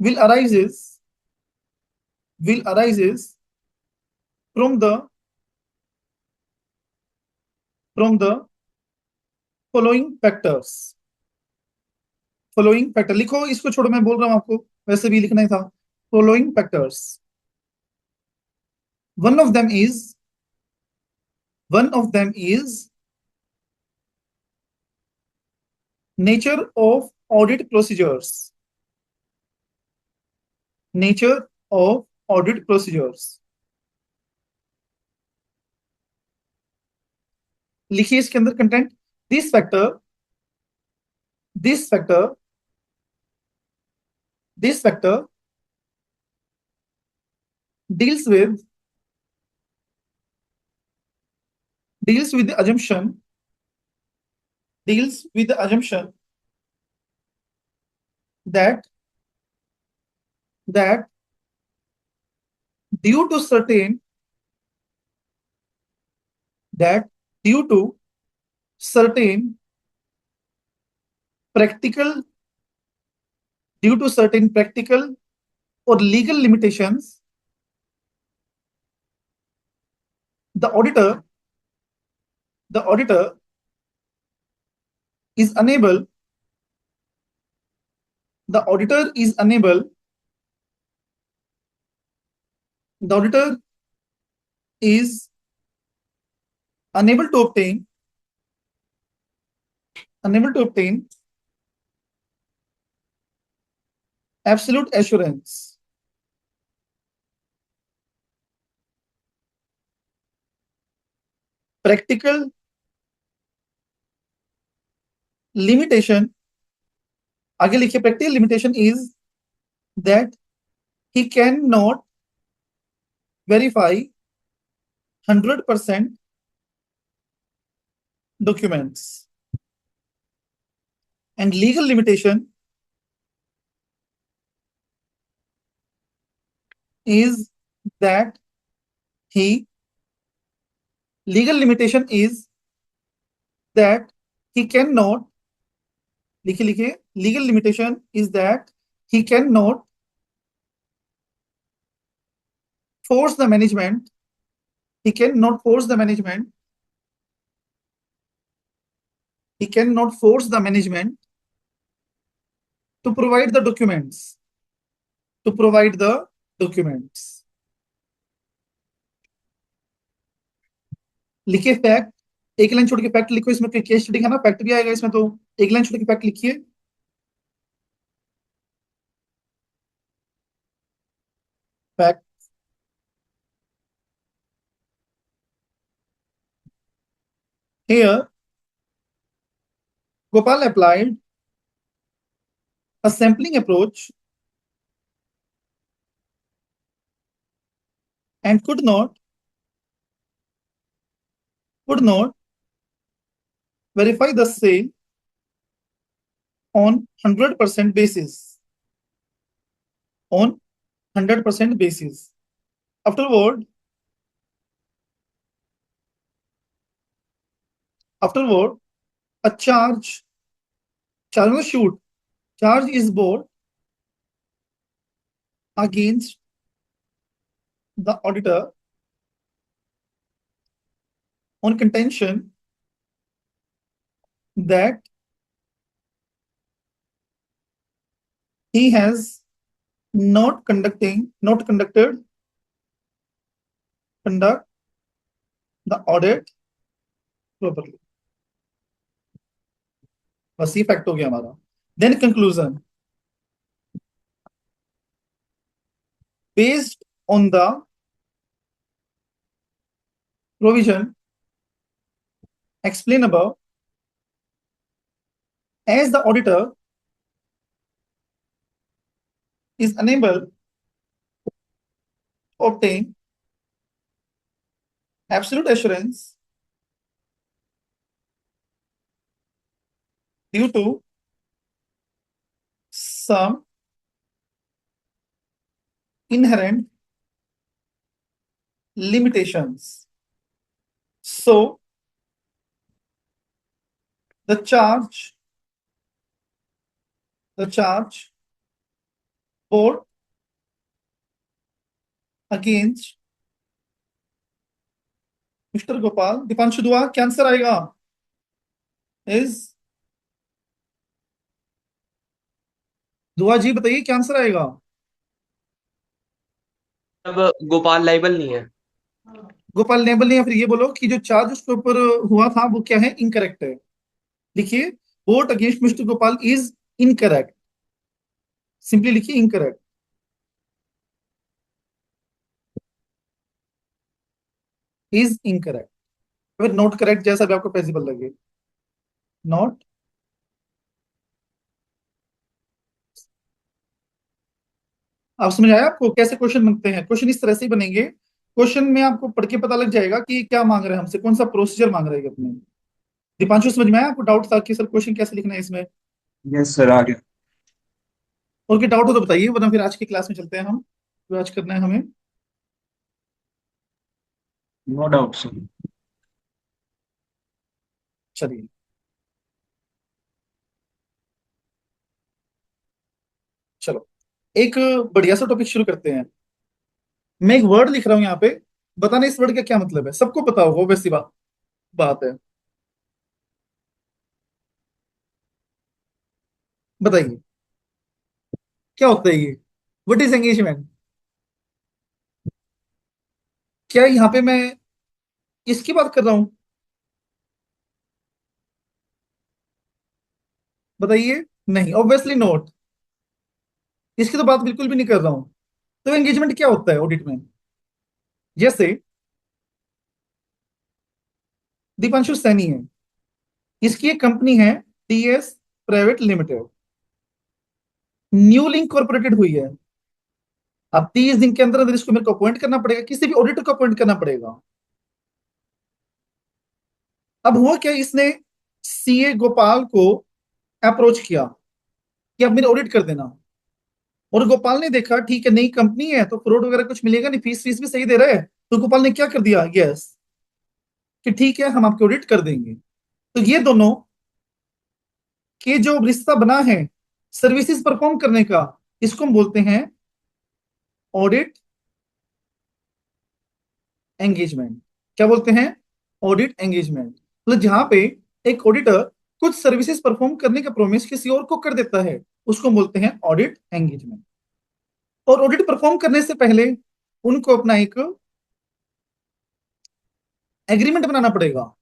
will arises from the following factors. following factor लिखो, इसको छोड़ो, मैं बोल रहा हूं आपको, वैसे भी लिखना ही था। following factors, one of them is nature of audit procedures, nature of audit procedures। लिखिए इसके अंदर content, this factor deals with the assumption that due to certain practical or legal limitations, the auditor is unable the auditor is unable to obtain absolute assurance practical limitation, आगे लिखिए, practical limitation is that he cannot verify 100% documents. And legal limitation is that he legal limitation is that he cannot लिखिए लिखिए legal limitation is that he cannot force the management he cannot force the management he cannot force the management to provide the documents to provide the documents लिखिए fact एक line छोड़ के fact लिखो इसमें case study है ना fact भी आएगा इसमें तो एक लाइन छोड़ के फैक्ट लिखिए fact here Gopal applied a sampling approach and could not verify the sale on 100% basis. On 100% basis. Afterward, a charge is brought against the auditor on contention that he has not conducted the audit properly. बस ये fact हो गया हमारा. Then conclusion. Based on the provision explained above, as the auditor is unable to obtain absolute assurance due to some inherent limitations. So, the charge brought against Mr. Gopal, Deepanshu दुआ क्या answer आएगा? Is दुआ जी बताइए क्या answer आएगा? अब Gopal liable नहीं है। गोपाल नेबल नहीं है. फिर ये बोलो कि जो चार्ज उसके ऊपर हुआ था वो क्या है? इनकरेक्ट है. लिखिए vote against mister Gopal is incorrect. Simply लिखिए इनकरेक्ट. Is incorrect. फिर नॉट करेक्ट जैसा भी आपको पॉसिबल लगे. नॉट आप समझ आया आपको कैसे क्वेश्चन बनते हैं? क्वेश्चन इस तरह से ही बनेंगे. क्वेश्चन में आपको पढ़ के पता लग जाएगा कि क्या मांग रहे हैं हमसे, कौन सा प्रोसीजर मांग रहे हैं अपने. दीपांशु समझ में आया आपको? डाउट था कि सर क्वेश्चन कैसे लिखना है इसमें? यस सर, आ गया। और कोई डाउट हो तो बताइए, वरना फिर आज की क्लास में चलते हैं हम. जो आज करना है हमें. No doubt sir. चलिए चलो एक बढ़िया सा टॉपिक शुरू करते हैं. मैं एक वर्ड लिख रहा हूं यहाँ पे, बताना इस वर्ड का क्या मतलब है. सबको पता होगा, वैसी बात है. बताइए क्या होता है ये? What is engagement? क्या यहाँ पे मैं इसकी बात कर रहा हूं? बताइए. नहीं, ऑब्वियसली नॉट. इसकी तो बात बिल्कुल भी नहीं कर रहा हूं. तो एंगेजमेंट क्या होता है ऑडिट में? जैसे दीपांशु सैनी है, इसकी एक कंपनी है TS private limited, newly incorporated हुई है. अब 30 दिन के अंदर अंदर इसको मेरे को अपॉइंट करना पड़ेगा, किसी भी ऑडिटर को अपॉइंट करना पड़ेगा। अब हुआ क्या, इसने सीए गोपाल को अप्रोच किया कि आप मेरे ऑडिट कर देना, और गोपाल ने देखा ठीक है नई कंपनी है तो फ्रॉड वगैरह कुछ मिलेगा नहीं, फीस फीस भी सही दे रहे हैं, तो गोपाल ने क्या कर दिया, यस कि ठीक है हम आपके ऑडिट कर देंगे। तो ये दोनों के जो रिश्ता बना है सर्विसेज परफॉर्म करने का, इसको हम बोलते हैं ऑडिट एंगेजमेंट। क्या बोलते हैं, ऑडिट एंगेजमेंट। मतलब जहां पे एक ऑडिटर कुछ सर्विसेज परफॉर्म करने का प्रॉमिस किसी और को कर देता है, उसको बोलते हैं ऑडिट एंगेजमेंट। और ऑडिट परफॉर्म करने से पहले उनको अपना एक एग्रीमेंट बनाना पड़ेगा,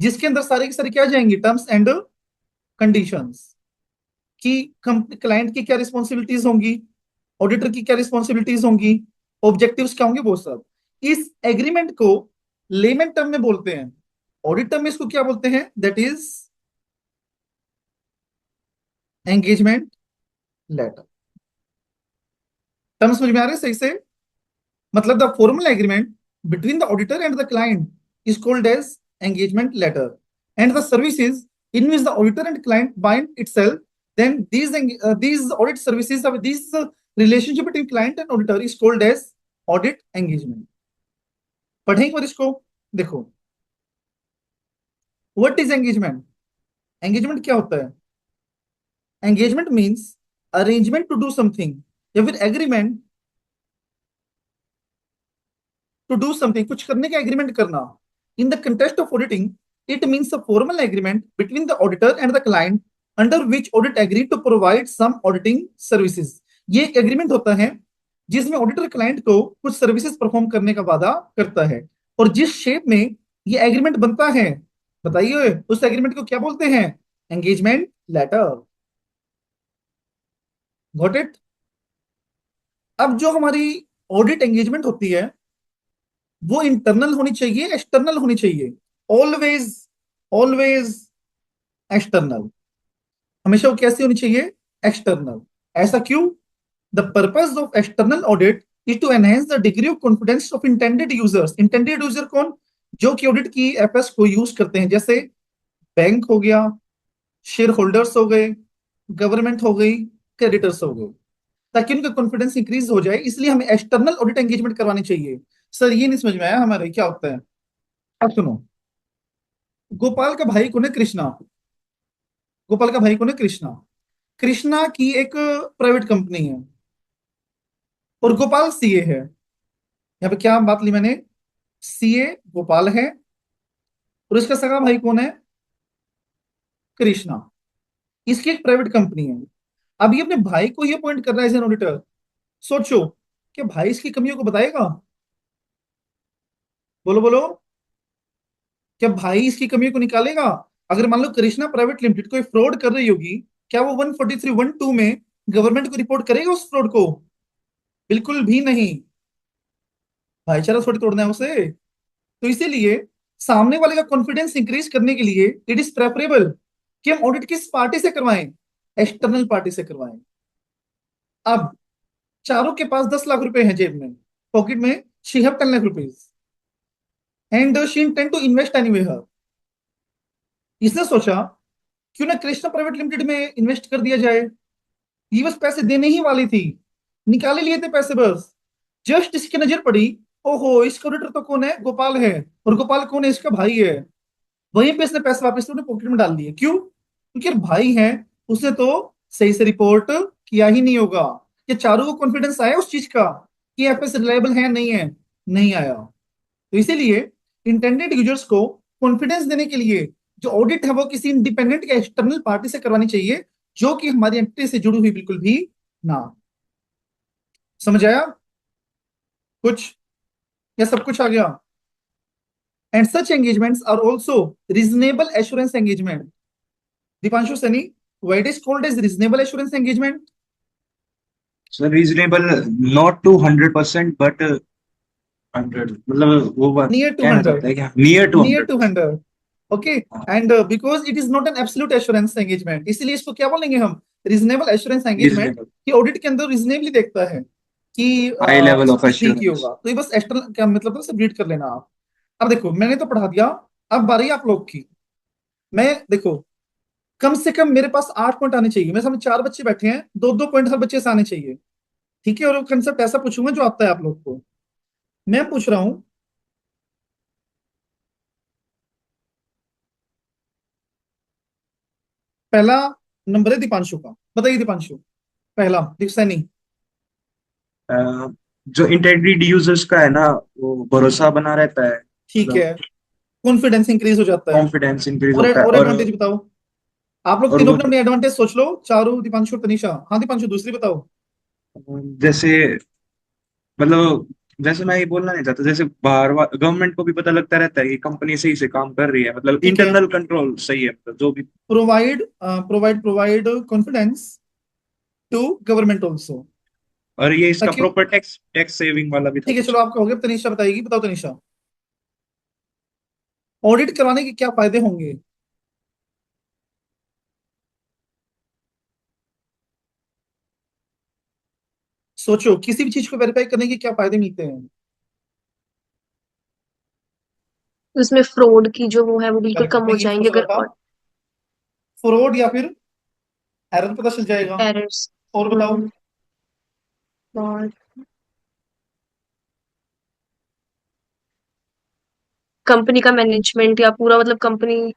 जिसके अंदर सारे के सारे क्या आ जाएंगे, टर्म्स एंड कंडीशंस, कि क्लाइंट की क्या रिस्पॉन्सिबिलिटीज होंगी, ऑडिटर की क्या रिस्पॉन्सिबिलिटीज होंगी, ऑब्जेक्टिव्स क्या होंगे, वो सब। इस एग्रीमेंट को लेमन टर्म में बोलते हैं, ऑडिट टर्म में इसको क्या बोलते हैं, that is engagement letter. Term समझ में आ रहे हैं सही से? मतलब the formal agreement between the auditor and the client is called as engagement letter, and the services in which the auditor and client bind itself, then these audit services of this relationship between client and auditor is called as audit engagement। पढ़ेंगे और इसको देखो, what is engagement? engagement क्या होता है? engagement means arrangement to do something, या फिर agreement to do something, कुछ करने का agreement करना। In the context of auditing, it means a formal agreement between the auditor and the client under which audit agree to provide some auditing services। ये एक agreement होता है जिसमें auditor client को कुछ सर्विसेज परफॉर्म करने का वादा करता है, और जिस शेप में ये एग्रीमेंट बनता है, बताइए उस एग्रीमेंट को क्या बोलते हैं, एंगेजमेंट लेटर। Got it? अब जो हमारी ऑडिट एंगेजमेंट होती है वो इंटरनल होनी चाहिए, एक्सटर्नल होनी चाहिए, ऑलवेज ऑलवेज एक्सटर्नल। हमेशा वो कैसी होनी चाहिए, एक्सटर्नल। ऐसा क्यों? The purpose of external audit is to enhance the degree of confidence of intended users. Intended user कौन, जो कि ऑडिट की एफएस को यूज करते हैं, जैसे बैंक हो गया, शेयर होल्डर्स हो गए, गवर्नमेंट हो गई, क्रेडिटर्स हो गए, ताकि उनका कॉन्फिडेंस इंक्रीज हो जाए। इसलिए हमें एक्सटर्नल ऑडिट एंगेजमेंट करवानी चाहिए। सर ये नहीं समझ में आया हमारे क्या होता है। अब सुनो, गोपाल का भाई कौन है, कृष्णा। गोपाल का भाई कौन है, कृष्णा। कृष्णा की एक प्राइवेट कंपनी है और गोपाल सीए है। यहाँ पे क्या बात ली मैंने, सीए गोपाल है और इसका सगा भाई कौन है, कृष्णा। इसकी एक प्राइवेट कंपनी है। अब ये अपने भाई को ये अपॉइंट कर रहा है एज एन ऑडिटर। सोचो कि भाई इसकी कमियों को बताएगा, बोलो बोलो, क्या भाई इसकी कमियों को निकालेगा? अगर मान लो कृष्णा प्राइवेट लिमिटेड कोई फ्रॉड कर रही होगी, क्या वो 143(1)(2) में गवर्नमेंट को रिपोर्ट करेगा उस फ्रॉड को? बिल्कुल भी नहीं, भाईचारा थोड़ी तोड़ना है उसे। तो इसीलिए सामने वाले का कॉन्फिडेंस इंक्रीज करने के लिए इट इज प्रेफरेबल कि हम ऑडिट किस पार्टी से करवाएं, एक्सटर्नल पार्टी से करवाएं। अब चारों के पास 10 लाख रुपए हैं जेब में, पॉकेट में, she have 10 lakh rupees and she intend to invest anywhere. इसने सोचा क्यों ना कृष्णा प्राइवेट लिमिटेड में इन्वेस्ट कर दिया जाए। ये बस पैसे देने ही वाली थी, निकाले लिए थे पैसे बस। जस्ट इसकी नजर पड़ी, ओहो इसका ऑडिटर तो कौन है, गोपाल है, और गोपाल कौन है, इसका भाई है। वहीं पे इसने पैसे वापस अपने पॉकेट में डाल दिए। क्यों? क्योंकि यार भाई है, उसने तो सही से रिपोर्ट किया ही नहीं होगा। ये चारों को कॉन्फिडेंस आया उस चीज का कि एफएस रिलायबल है नहीं है, नहीं आया। तो इसीलिए इंटेंडेड यूजर्स को कॉन्फिडेंस देने के लिए जो ऑडिट है वो किसी इंडिपेंडेंट या एक्सटर्नल पार्टी से करवानी चाहिए, जो कि हमारी एंटिटी से जुड़ी हुई बिल्कुल भी ना। समझ आया कुछ, या सब कुछ आ गया? And such engagements are also reasonable assurance engagement. Deepanshu Sunny, why it is called as reasonable assurance engagement? Sir reasonable, not to 100% but 100, मतलब वो बात Near to कहना 100, चाहता है कि near to near 100। to 100, okay। हाँ, and because it is not an absolute assurance engagement, इसीलिए इसको क्या बोलेंगे हम, reasonable assurance engagement, रीजनेबल। कि ऑडिट के अंदर रिजनेबली देखता है। कि हाई लेवल ऑफ ठीक ही एश्योरेंस। होगा, तो ये बस एक्सटर्नल क्या मतलब सब रीड कर लेना आप। अब देखो मैंने तो पढ़ा दिया, अब बारी आप लोग की। मैं देखो कम से कम मेरे पास 8 पॉइंट आने चाहिए, मेरे सामने 4 बच्चे बैठे हैं, 2-2 पॉइंट हर बच्चे से आने चाहिए, ठीक है। और कंसेप्ट ऐसा पूछूंगा जो आता है आप लोग को। मैं पूछ रहा हूं, पहला नंबर है दीपांशु का, बताइए दीपांशु, पहला सैनी। जो इंटेग्रिटी यूजर्स का है ना, वो भरोसा बना रहता है, ठीक मतलब है, कॉन्फिडेंस इंक्रीज हो जाता है। कॉन्फिडेंस इंक्रीज और होता है। और एडवांटेज बताओ, आप लोग और तीनों वो अपने अपने एडवांटेज सोच लो, चारू दीपांशु और तनिषा। हाँ दीपांशु दूसरी बताओ। जैसे, मतलब जैसे मैं ये बोलना नहीं चाहता, जैसे बाहर गवर्नमेंट को भी पता लगता रहता है कि कंपनी सही से काम कर रही है, मतलब ठीक है, इंटरनल कंट्रोल सही है, मतलब जो भी। Provide confidence to government also. और ये इसका ताकि प्रॉपर टैक्स टैक्स सेविंग वाला भी था ठीक है, कुछ। चलो आपका हो गया, तनिषा बताएगी, बताओ तनिषा। ऑडिट करवाने के क्या फायदे होंगे? सोचो किसी भी चीज को वेरीफाई करने के क्या फायदे मिलते हैं। उसमें फ्रॉड की जो वो है वो बिल्कुल Correct, कम मैं हो ये जाएंगे सोच रहा अगर था, फ्रॉड या फिर एरर पता चल जाएगा। एरर्स। और बताओ। और कंपनी का मैनेजमेंट या पूरा मतलब कंपनी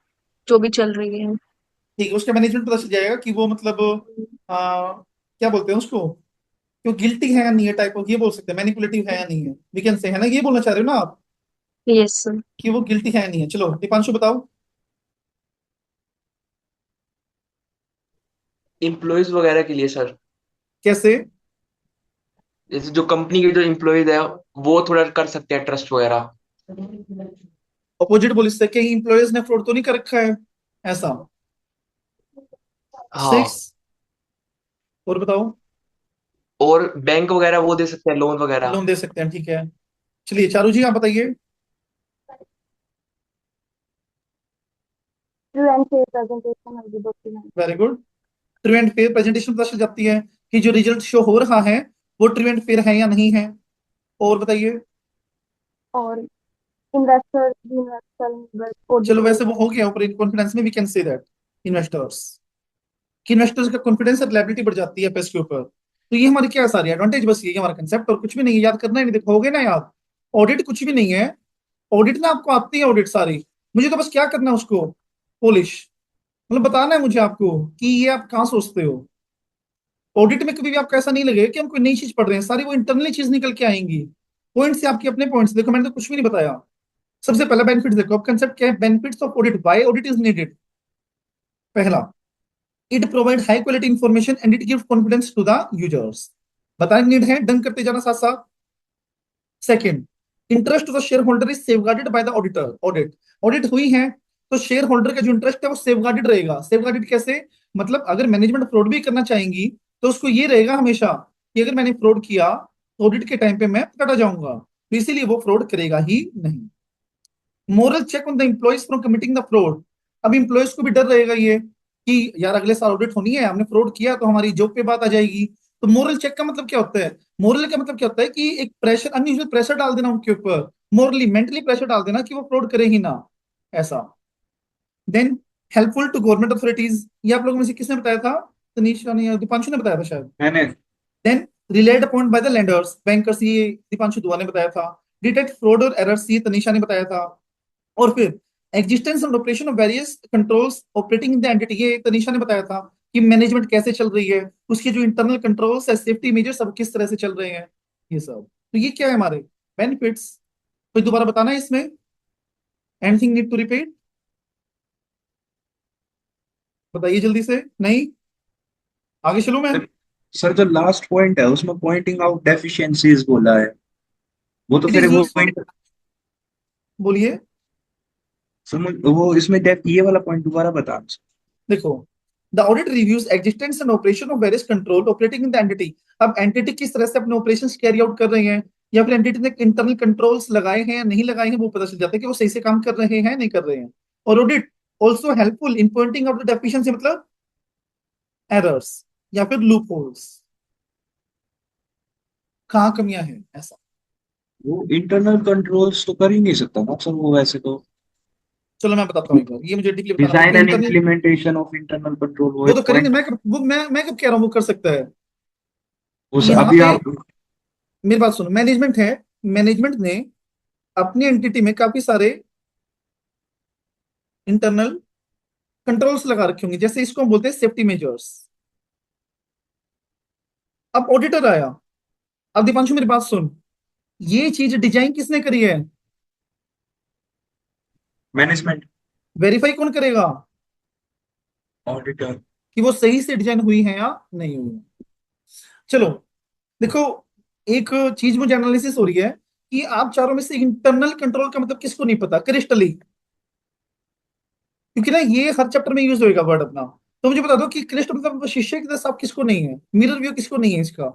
जो भी चल रही है। ठीक है, उसका मैनेजमेंट पता चल जाएगा कि वो मतलब क्या बोलते हैं उसको, कि वो गिल्टी है या नहीं है, टाइप ऑफ ये बोल सकते हैं, मैनिपुलेटिव है या नहीं है, वी कैन से, है ना, ये बोलना चाह रहे हो ना आप, यस। कि वो गिल्टी है या नहीं है। चलो दीपांशु बताओ। एम्प्लॉयज वगैरह के लिए सर, कैसे? जैसे जो कंपनी के जो एम्प्लॉयज है वो थोड़ा कर सकते हैं ट्रस्ट वगैरह। अपोजिट बोल इससे, कहीं इंप्लॉयज ने फ्रॉड तो नहीं कर रखा है, ऐसा। सिक्स। हाँ, और बताओ। और बैंक वगैरह वो दे सकते हैं लोन वगैरह। लोन दे सकते हैं, ठीक है। चलिए चारू जी आप बताइए। True and fair presentation of the document. Very good. True and fair presentation पता चल जाती है कि जो रिजल्ट शो हो रहा है वो ट्रू एंड फेयर है या नहीं है। और बताइए। और इन्वेस्टर चलो ऑडिटेड वैसे वो हो गया ऊपर, कॉन्फिडेंस में we can say that investors, कि इन्वेस्टर्स का कॉन्फिडेंस और रिलायबिलिटी बढ़ जाती है पैसे के ऊपर। तो ये हमारी क्या सारी एडवांटेज, बस ये हमारा कंसेप्ट, और कुछ भी नहीं है, याद करना ही नहीं, देखो हो गए ना याद। ऑडिट कुछ भी नहीं है, ऑडिट ना आपको आती है ऑडिट सारी, मुझे तो बस क्या करना है उसको पॉलिश, मतलब बताना है मुझे आपको कि ये आप कहाँ सोचते हो। ऑडिट में कभी भी आपको ऐसा नहीं लगेगा कि हम कोई नई चीज पढ़ रहे हैं, सारी वो इंटरनली चीज निकल के आएंगी, पॉइंट्स से आपके अपने पॉइंट्स। देखो मैंने तो कुछ भी नहीं बताया। सबसे पहला बेनिफिट देखो, अब कंसेप्ट क्या है, benefits of audit, why audit is needed. पहला, it provide high quality information and it give confidence to the users. बताने नीड है, डन करते जाना साथ साथ। Second, interest of the shareholder is safeguarded by the auditor. Audit audit हुई है तो शेयर होल्डर का जो इंटरेस्ट है वो सेफगार्डेड रहेगा। सेफगार्डेड कैसे, मतलब अगर मैनेजमेंट फ्रॉड भी करना चाहेंगी तो उसको ये रहेगा हमेशा कि अगर मैंने फ्रॉड किया तो ऑडिट के टाइम पे मैं पकड़ा जाऊंगा, तो इसीलिए वो फ्रॉड करेगा ही नहीं। Moral check on the employees from committing the fraud, अब एम्प्लॉइज को भी डर रहेगा ये कि यार अगले साल ऑडिट होनी है, हमने फ्रॉड किया तो हमारी जॉब पे बात आ जाएगी। तो मोरल चेक का मतलब क्या होता है, मोरल का मतलब क्या होता है कि एक प्रेशर, अनयूजुअल प्रेशर डाल देना उनके ऊपर, मोरली मेंटली प्रेशर डाल देना कि वो फ्रॉड करे ही ना, ऐसा। Then helpful to government authorities, ये आप लोगों में से किसने बताया था, तनीषा ने या दीपांशु ने बताया था शायद। मैंने then relied upon by the lenders, bankers, ये दीपांशु दुआ ने बताया था। डिटेक्ट फ्रॉड और एरर्स, ये तनीषा ने बताया था। और फिर existence and operation of various controls operating in the entity, ये तनीषा ने बताया था कि मैनेजमेंट कैसे चल रही है, उसके जो इंटरनल कंट्रोल्स है, सेफ्टी मेजर्स सब किस तरह से चल रहे हैं, ये सब। तो ये क्या है हमारे बेनिफिट्स। कोई दोबारा बताना है इसमें, एनीथिंग नीड टू रिपीट, बताइए जल्दी से, नहीं आगे चलूं मैं। सर जो लास्ट पॉइंट है उसमें पॉइंटिंग आउट डेफिशिएंसीज बोला है, वो तो इट फिर इज वो यूजफुल, पॉइंट बोलिए। समझ, वो इसमें ये वाला पॉइंट दोबारा बता। देखो, the audit reviews existence and operation of various control operating in the entity, अब एंटिटी किस तरह से अपने ऑपरेशंस कैरी आउट कर रहे हैं, या फिर एंटिटी ने इंटरनल कंट्रोल्स लगाए हैं या नहीं लगाए हैं, वो पता चल जाता है कि वो सही से काम कर रहे हैं नहीं कर रहे हैं। और audit also helpful in pointing out the deficiency, मतलब एरर्स या फिर लूप होल्स। कहाँ कमियां हैं ऐसा? वो इंटरनल कंट्रोल्स तो कर ही नहीं सकता ना सर वो, वैसे तो चलो मैं बताता हूँ एक बार, ये मुझे डीपली बताना डिजाइन पड़ेगा। And internal implementation of internal control, वो वो एक तो करेंगे, पॉइंट। मैं कब कह रहा हूँ वो कर सकता है? उस यहाँ अभी पे आप मेरी बात सुनो, मैनेजमेंट है, मैनेजमेंट ने अपनी एंटिटी में काफी सारे इंटरनल कंट्रोल्स लगा रखे होंगे, जैसे इसको हम बोलते हैं सेफ्टी मेजर्स। अब ऑडिटर आया, अब दीपांशु मेरी बात सुन, ये चीज डिजाइन किसने करी है? मैनेजमेंट, वेरीफाई कौन करेगा ऑडिटर। कि वो सही से डिजाइन हुई है या नहीं हुई है? चलो देखो, एक चीज मुझे एनालिसिस हो रही है कि आप चारों में से इंटरनल कंट्रोल का मतलब किसको नहीं पता क्रिस्टली, क्योंकि ना ये हर चैप्टर में यूज होएगा वर्ड अपना। तो मुझे बता दो कि क्रिस्ट मतलब शीशे की तरह साफ किसको नहीं है, मिरर व्यू किसको नहीं है इसका?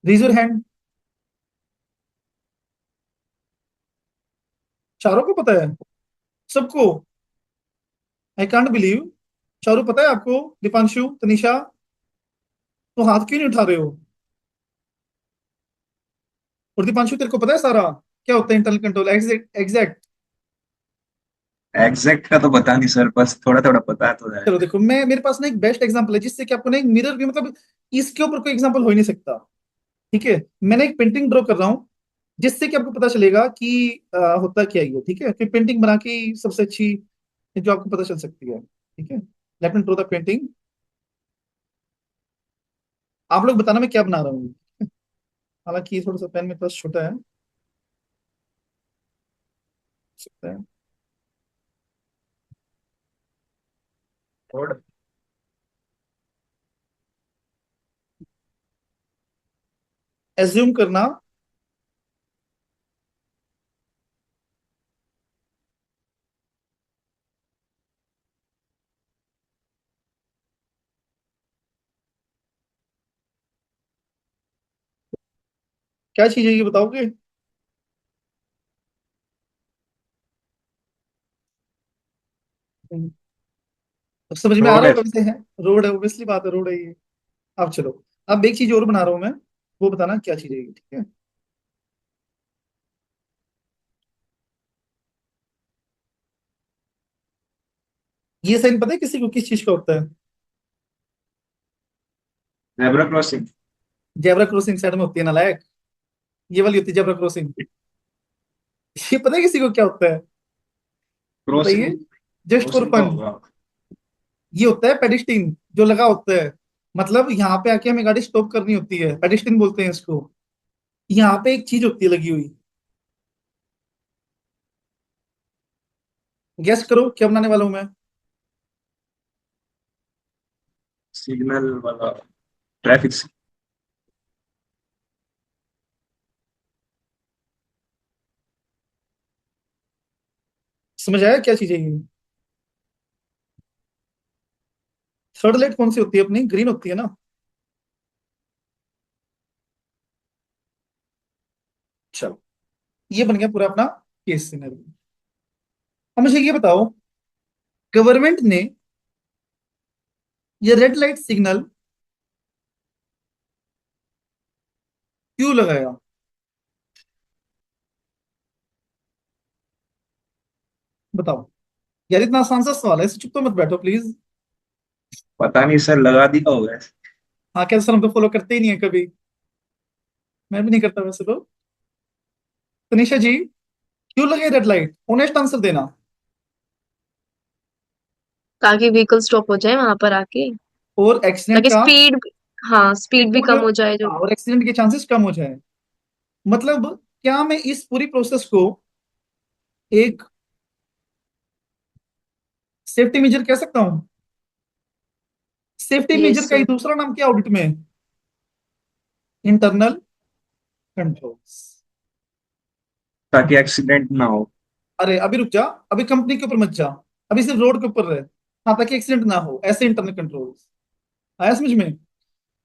Raise your hand. चारों को पता है? सबको? I can't believe. चारों पता है आपको? दीपांशु, तनिषा, तो हाथ क्यों नहीं उठा रहे हो? और दीपांशु तेरे को पता है सारा क्या होता है internal control exact exact? Exact का तो पता नहीं सर, बस थोड़ा थोड़ा पता तो है। चलो देखो, मैं मेरे पास ना एक बेस्ट एग्जांपल है जिससे कि आपको ना एक मिरर व्यू मतलब इसके ऊपर कोई एग्जांपल हो ही नहीं सकता। ठीक है, मैंने एक पेंटिंग ड्रॉ कर रहा हूँ जिससे कि आपको पता चलेगा कि होता क्या ही है। ठीक है, फिर पेंटिंग बना के ही सबसे अच्छी जो आपको पता चल सकती है। ठीक है, let me draw the painting. आप लोग बताना मैं क्या बना रहा हूँ। हालांकि ये थोड़ा सा पेन मेरे पास छोटा है, सकता है। और एज्यूम करना क्या चीज है ये बताओगे? अब समझ में आ रोड रहा है। होगा वैसे है। रोड है, ऑब्वियसली बात है, रोड है ये। अब चलो, अब एक चीज और बना रहा हूं मैं, वो बताना क्या चीज है ये। ठीक है, ये साइन पता है किसी को किस चीज का होता है? Zebra crossing. Zebra crossing side में होती है ना लायक, ये वाली होती है जेब्रा क्रॉसिंग। ये पता है किसी को क्या होता है? क्रॉसिंग, बताइए, जस्ट फॉर क्रॉसिंग का फन। होगा। ये होता है पेडिस्टिन जो लगा होता है, मतलब यहाँ पे आके हमें गाड़ी स्टॉप करनी होती है, पेडिस्टिन बोलते हैं इसको। यहाँ पे एक चीज होती है लगी हुई, गेस करो क्या बनाने वाला हूं मैं? सिग्नल वाला, ट्रैफिक। समझ आया क्या चीज है ये? थर्ड लाइट कौन सी होती है अपनी? ग्रीन होती है ना। चलो, ये बन गया पूरा अपना केस सिनेरियो। अब मुझे ये बताओ, गवर्नमेंट ने ये रेड लाइट सिग्नल क्यों लगाया? बताओ यार, इतना आसान सा सवाल है, इसे चुप तो मत बैठो प्लीज। पता नहीं सर, लगा दिया होगा। हाँ क्या सर, हम तो फॉलो करते ही नहीं है कभी। मैं भी नहीं करता वैसे तो। तनिषा जी, क्यों लगे रेड लाइट? ऑनेस्ट आंसर देना। ताकि व्हीकल स्टॉप हो जाए वहां पर आके, और एक्सीडेंट ताकि का, स्पीड, हाँ स्पीड भी कम हो जाए जो। और एक्सीडेंट के चांसेस कम हो जाए। मतलब क्या मैं इस पूरी प्रोसेस को एक सेफ्टी मेजर कह सकता हूँ? सेफ्टी यस मेजर का ही सर। दूसरा नाम क्या ऑडिट में? Internal controls. ताकि एक्सीडेंट ना हो। अरे अभी रुक जा, अभी कंपनी के ऊपर मत जा, अभी सिर्फ रोड के ऊपर रहे। हाँ, ताकि एक्सीडेंट ना हो, ऐसे इंटरनल कंट्रोल्स। आया समझ में?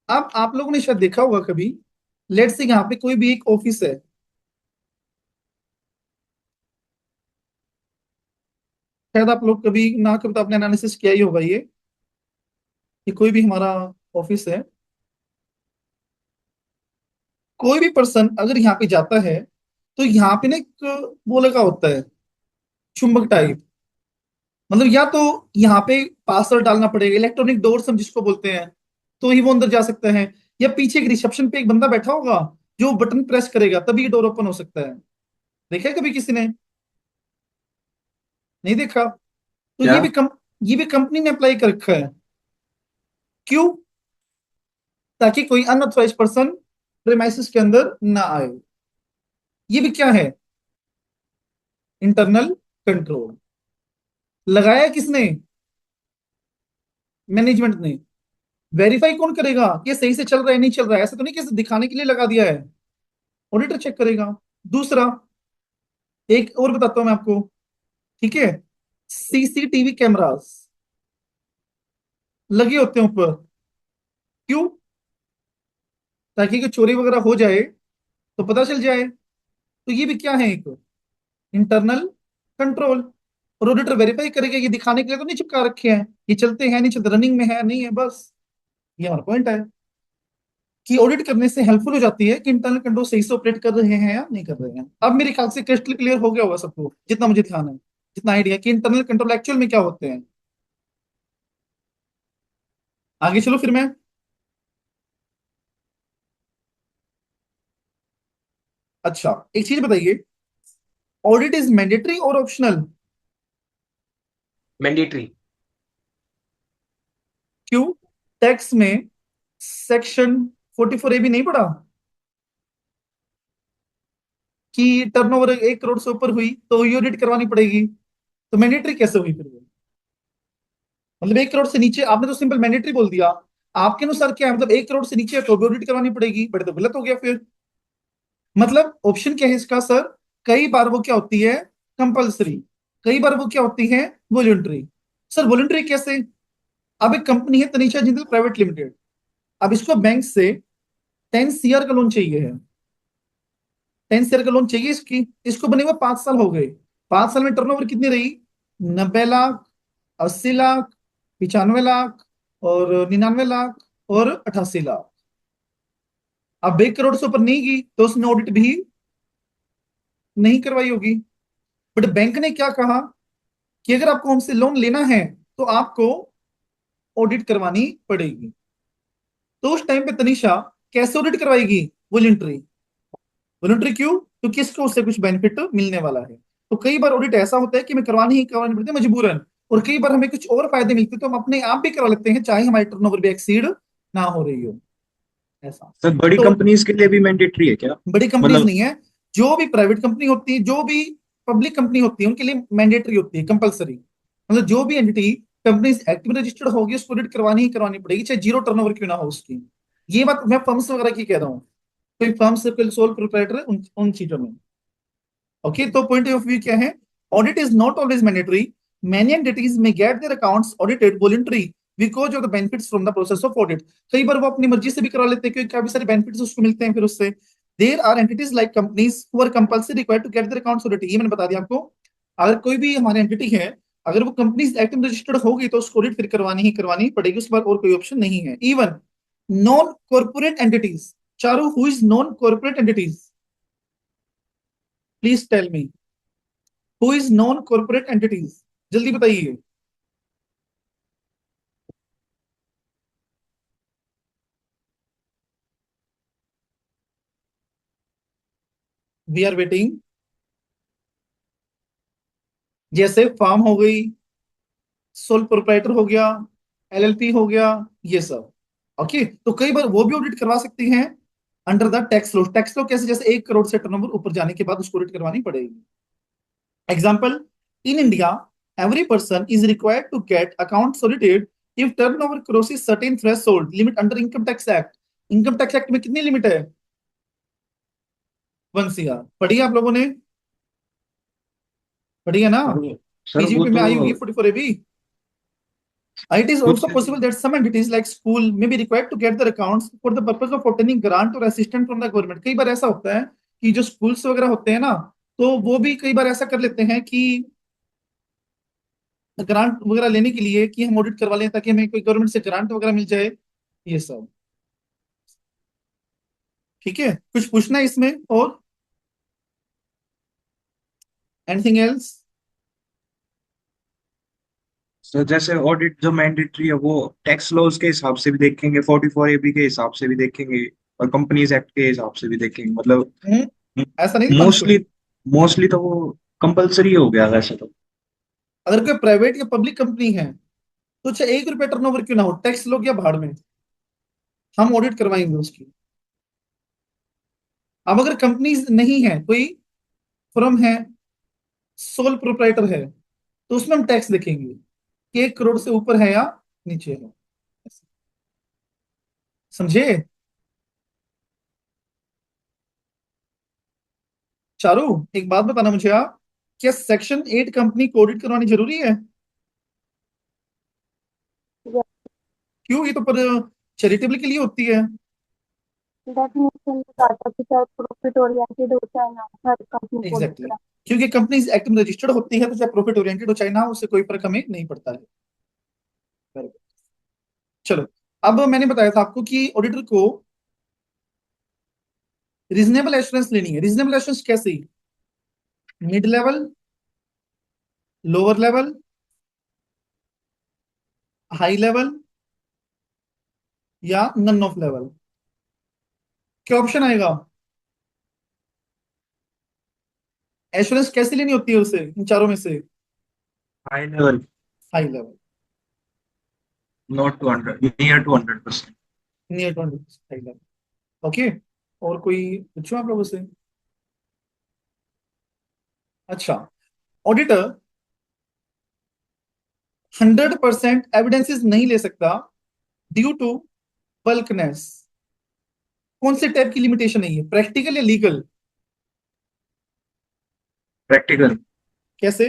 अब आप लोगों ने शायद देखा होगा कभी, लेट से यहाँ पे कोई भी एक ऑफिस है, शायद आप लोग कभी ना कभी तो आपने एनालिसिस किया ही होगा ये, कि कोई भी हमारा ऑफिस है, कोई भी पर्सन अगर यहाँ पे जाता है तो यहाँ पे ना एक वो लगा होता है, चुंबक टाइप। मतलब या तो यहाँ पे पासवर्ड डालना पड़ेगा, इलेक्ट्रॉनिक डोर्स हम जिसको बोलते हैं, तो ही वो अंदर जा सकता है। या पीछे एक रिसेप्शन पे एक बंदा बैठा होगा जो बटन प्रेस करेगा तभी ये डोर ओपन हो सकता है। देखा है कभी किसी ने? नहीं देखा? तो क्या? ये भी कंपनी ने अप्लाई कर रखा है। क्यों? ताकि कोई अनऑथराइज पर्सन प्रेमाइसिस के अंदर ना आए। ये भी क्या है? Internal control. लगाया किसने? मैनेजमेंट ने। वेरीफाई कौन करेगा कि ये सही से चल रहा है नहीं चल रहा है? ऐसा तो नहीं कि सिर्फ दिखाने के लिए लगा दिया है। ऑडिटर चेक करेगा। दूसरा, एक और बताता हूं मैं आपको, ठीक है? सीसीटीवी कैमरास लगे होते हैं ऊपर। क्यों? ताकि कोई चोरी वगैरह हो जाए तो पता चल जाए। तो ये भी क्या है? एक इंटरनल कंट्रोल। और ऑडिटर वेरीफाई करेगा, ये दिखाने के लिए तो नहीं चिपका रखे हैं, ये चलते हैं नहीं चलते, रनिंग में है नहीं है, बस। ये हमारा पॉइंट है कि ऑडिट करने से हेल्पफुल हो जाती है कि इंटरनल कंट्रोल सही से ऑपरेट कर रहे हैं या नहीं कर रहे हैं। अब मेरे ख्याल से क्रिस्टल क्लियर हो गया होगा सबको, जितना मुझे ध्यान है, जितना आइडिया कि इंटरनल कंट्रोल एक्चुअल में क्या होते हैं। आगे चलो फिर मैं। अच्छा, एक चीज बताइए, ऑडिट इज मैंडेटरी और ऑप्शनल? मैंडेटरी। क्यों? टैक्स में सेक्शन 44A भी नहीं पढ़ा कि टर्नओवर 1 करोड़ से ऊपर हुई तो ये ऑडिट करवानी पड़ेगी? तो मैंडेटरी कैसे हुई फिर वो? मतलब 1 करोड़ से नीचे आपने तो सिंपल मैंडेटरी बोल दिया। आपके अनुसार क्या है? मतलब 1 करोड़ से नीचे है तो भी ऑडिट करवानी पड़ेगी, बट तो गलत हो गया फिर। मतलब ऑप्शन क्या है इसका सर? कई बार वो क्या होती है? कंपल्सरी। कई बार वो क्या होती है? वॉलंटरी। सर वॉलंटरी कैसे? अब एक कंपनी है तनिषा जिंदल प्राइवेट लिमिटेड, अब इसको बैंक से 10 CR का लोन चाहिए है। 10 CR का लोन चाहिए इसकी, इसको बने हुए 5 साल हो गए। 5 साल में टर्नओवर कितनी रही? 90 लाख, 80 लाख, 95 लाख, और 99 लाख, और 88 लाख। अब 1 करोड़ से ऊपर नहीं गई तो उसने ऑडिट भी नहीं करवाई होगी। बट बैंक ने क्या कहा कि अगर आपको हमसे लोन लेना है तो आपको ऑडिट करवानी पड़ेगी। तो उस टाइम पे तनिषा कैसे ऑडिट करवाएगी? वॉलंटरी। वॉलंटरी क्यों? क्योंकि इसको उससे कुछ बेनिफिट मिलने वाला है। तो कई बार ऑडिट ऐसा होता है कि हमें करवानी पड़ती है मजबूरन, और कई बार हमें कुछ और फायदे मिलते हैं तो हम अपने आप भी करा लेते हैं चाहे हमारी टर्नओवर भी एक्सीड ना हो रही हो। ऐसा। सर बड़ी तो कंपनीज के लिए भी मैंडेटरी है क्या? बड़ी कंपनीज मतलब नहीं है, जो भी प्राइवेट कंपनी होती है, जो भी पब्लिक कंपनी होती है, उनके लिए मैंडेटरी होती है, कंपलसरी। मतलब जो भी एंटिटी कंपनी एक्ट में रजिस्टर्ड होगी उसको ऑडिट करवानी ही करवानी पड़ेगी, चाहे जीरो टर्नओवर क्यों ना हो उसकी। ये बात मैं फर्म्स वगैरह की कह रहा हूँ, कोई फर्म से कोई सोल प्रोप्राइटर है उन चीजों में। ओके, तो पॉइंट ऑफ व्यू क्या है? Audit is not always mandatory. Many entities में get their accounts audited voluntary because of the benefits from the process of audit. कई बार वो अपनी मर्जी से भी करा लेते हैं क्योंकि काफी सारे बेनिफिट्स उसको मिलते हैं फिर उससे। There are entities like companies who are compulsory required to get their accounts audited. ये मैंने बता दिया आपको। अगर कोई भी हमारी एंटिटी है, अगर वो कंपनीज एक्ट में रजिस्टर्ड होगी तो उसको ऑडिट फिर करवानी ही करवानी पड़ेगी, उस पर और कोई ऑप्शन नहीं है। Even non corporate entities. Charu, who is non corporate entities? Please tell me, who is non corporate entities? जल्दी बताइए। We are waiting. जैसे फार्म हो गई, सोल प्रोप्राइटर हो गया, एलएलपी हो गया, ये सब। ओके, तो कई बार वो भी ऑडिट करवा सकती हैं under the tax law. Tax law कैसे? जैसे 1 करोड़ से टर्नओवर ऊपर जाने के बाद उसको ऑडिट करवानी पड़ेगी। Example, in India every person is required to get accounts audited if turnover crosses certain threshold limit under income tax act. Income tax act में कितनी लिमिट है? 1 CR। पढ़ी आप लोगों ने? पढ़ी है ना? सर वो पीजीपी में तो आई होगी 44A भी। It is वो also possible that some entities like school may be required to get their accounts for the purpose of obtaining grant or assistance from the government। कई बार ऐसा होता है कि जो स्कूल्स वगैरह होते हैं ना, तो वो भी कई बार ऐसा कर लेते हैं कि ग्रांट वगैरह लेने के लिए कि हम ऑडिट करवा लें ताकि हमें कोई गवर्नमेंट से ग्रांट वगैरह मिल जाए, ये सब। ठीक है, कुछ पूछना है इसमें और एनीथिंग एल्स? तो जैसे ऑडिट जो मैंडेटरी है वो टैक्स लॉज के हिसाब से भी देखेंगे, 44 AB के हिसाब से भी देखेंगे, और कंपनीज एक्ट के हिसाब से भी देखेंगे, मतलब ऐसा नहीं दिमाग मोस्टली मोस्टली तो वो कंपलसरी हो गया वैसे तो। अगर कोई प्राइवेट या पब्लिक कंपनी है तो चाहे 1 रुपया टर्नओवर क्यों ना हो, टैक्स लोग या भाड़ में, हम ऑडिट करवाएंगे उसकी। अब अगर कंपनीज नहीं है, कोई फर्म है, सोल प्रोप्राइटर है, तो उसमें हम टैक्स देखेंगे कि 1 करोड़ से ऊपर है या नीचे है। समझे? चारू, एक बात बताना मुझे आप, क्या सेक्शन 8 कंपनी को ऑडिट करवानी जरूरी है? क्यों? ये तो पर चैरिटेबल के लिए होती है। डेफिनेशन बताता कि चाहे प्रॉफिट ओरिएंटेड हो चाहे ना, हर कंपनी को एग्जैक्टली दिखता क्योंकि कंपनीज एक्ट में रजिस्टर्ड होती है, तो चाहे प्रॉफिट ओरिएंटेड हो चाहे ना हो, उससे कोई फर्क हमें नहीं पड़ता है। Very good. चलो, अब मैंने बताया था आपको कि ऑडिटर को रीजनेबल एश्योरेंस लेनी है। रीजनेबल एश्योरेंस कैसी? Mid level, lower level, high level या नन ऑफ लेवल? क्या ऑप्शन आएगा? एश्योरेंस कैसे लेनी होती है उसे इन चारों में से? High level, high level, not 200, near to 100%। Near to high level. Okay, और कोई पूछो आप लोगों से? अच्छा, ऑडिटर 100% एविडेंसेस नहीं ले सकता ड्यू टू बल्कनेस। कौन से टाइप की लिमिटेशन है ये, प्रैक्टिकल या लीगल? प्रैक्टिकल। कैसे?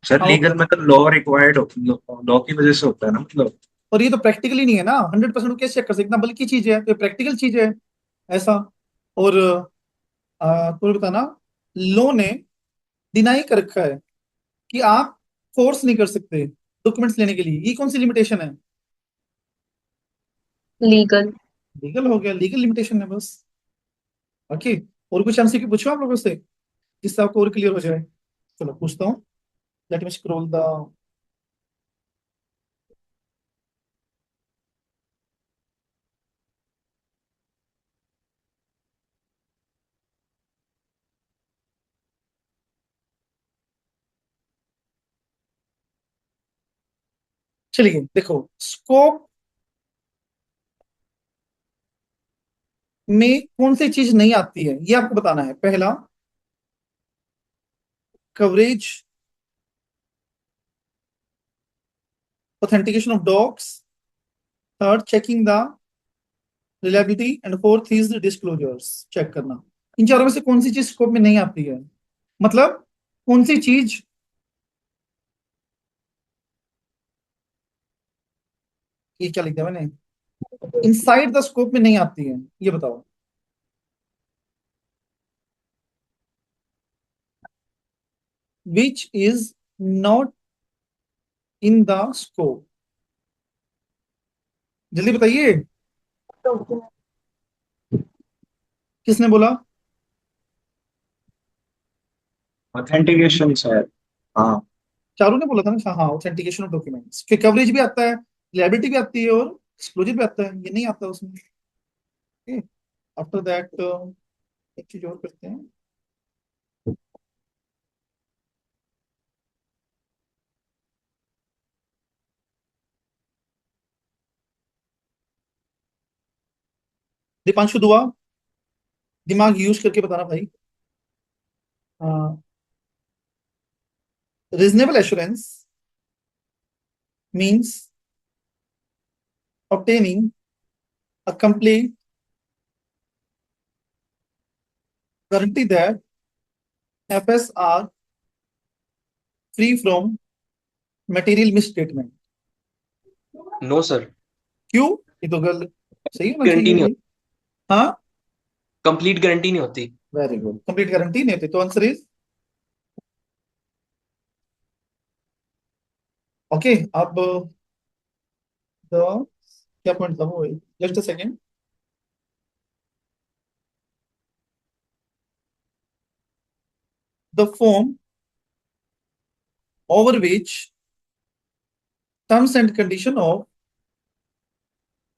Sir how? लीगल में तो लॉ रिक्वायर्ड, लॉ की वजह से होता है ना, मतलब। और ये तो प्रैक्टिकल ही नहीं है ना, 100% कैसे चेक कर सकते? बल्कि चीज है तो प्रैक्टिकल चीज है ऐसा। और तो बताना, लॉ ने डिनाई कर रखा है कि आप फोर्स नहीं कर सकते डॉक्यूमेंट्स लेने के लिए। ये कौन सी लिमिटेशन है? लीगल। लीगल हो गया, लीगल लिमिटेशन है बस। ओके, और कुछ एमसीक्यू पूछो आप लोगों से जिससे आपको और क्लियर हो जाए। चलो पूछता हूँ, लेट मी स्क्रॉल द। चलिए देखो, स्कोप में कौन सी चीज नहीं आती है ये आपको बताना है। पहला, coverage, authentication of docs, third checking the reliability, and fourth is disclosures, check करना। इन चारों में से कौन सी चीज स्कोप में नहीं आती है? मतलब कौन सी चीज, ये क्या लिख दिया मैंने, इनसाइड द स्कोप में नहीं आती है, ये बताओ। Which is not in the scope, जल्दी बताइए। है। किसने बोला? ऑथेंटिकेशन है। हाँ। चारों ने बोला था ना। हाँ, ऑथेंटिकेशन ऑफ डॉक्यूमेंट्स, फिर कवरेज भी आता है, लाइबिलिटी भी आती है और डिस्क्लोजर भी आता है, ये नहीं आता उसमें। आफ्टर दैट एक चीज और करते हैं। दीपांशु दुआ, दिमाग यूज करके बताना भाई। Reasonable assurance means obtaining a complete guarantee that FS are free from material misstatement। No sir, क्यों? ये तो गल सही होना गारंटी चाहिए नहीं भाई। होती, हाँ, कंप्लीट गारंटी नहीं होती। वेरी गुड, कंप्लीट गारंटी नहीं होती, तो आंसर इज ओके। अब द क्या पॉइंट था वो, just a second. the form over which terms and condition of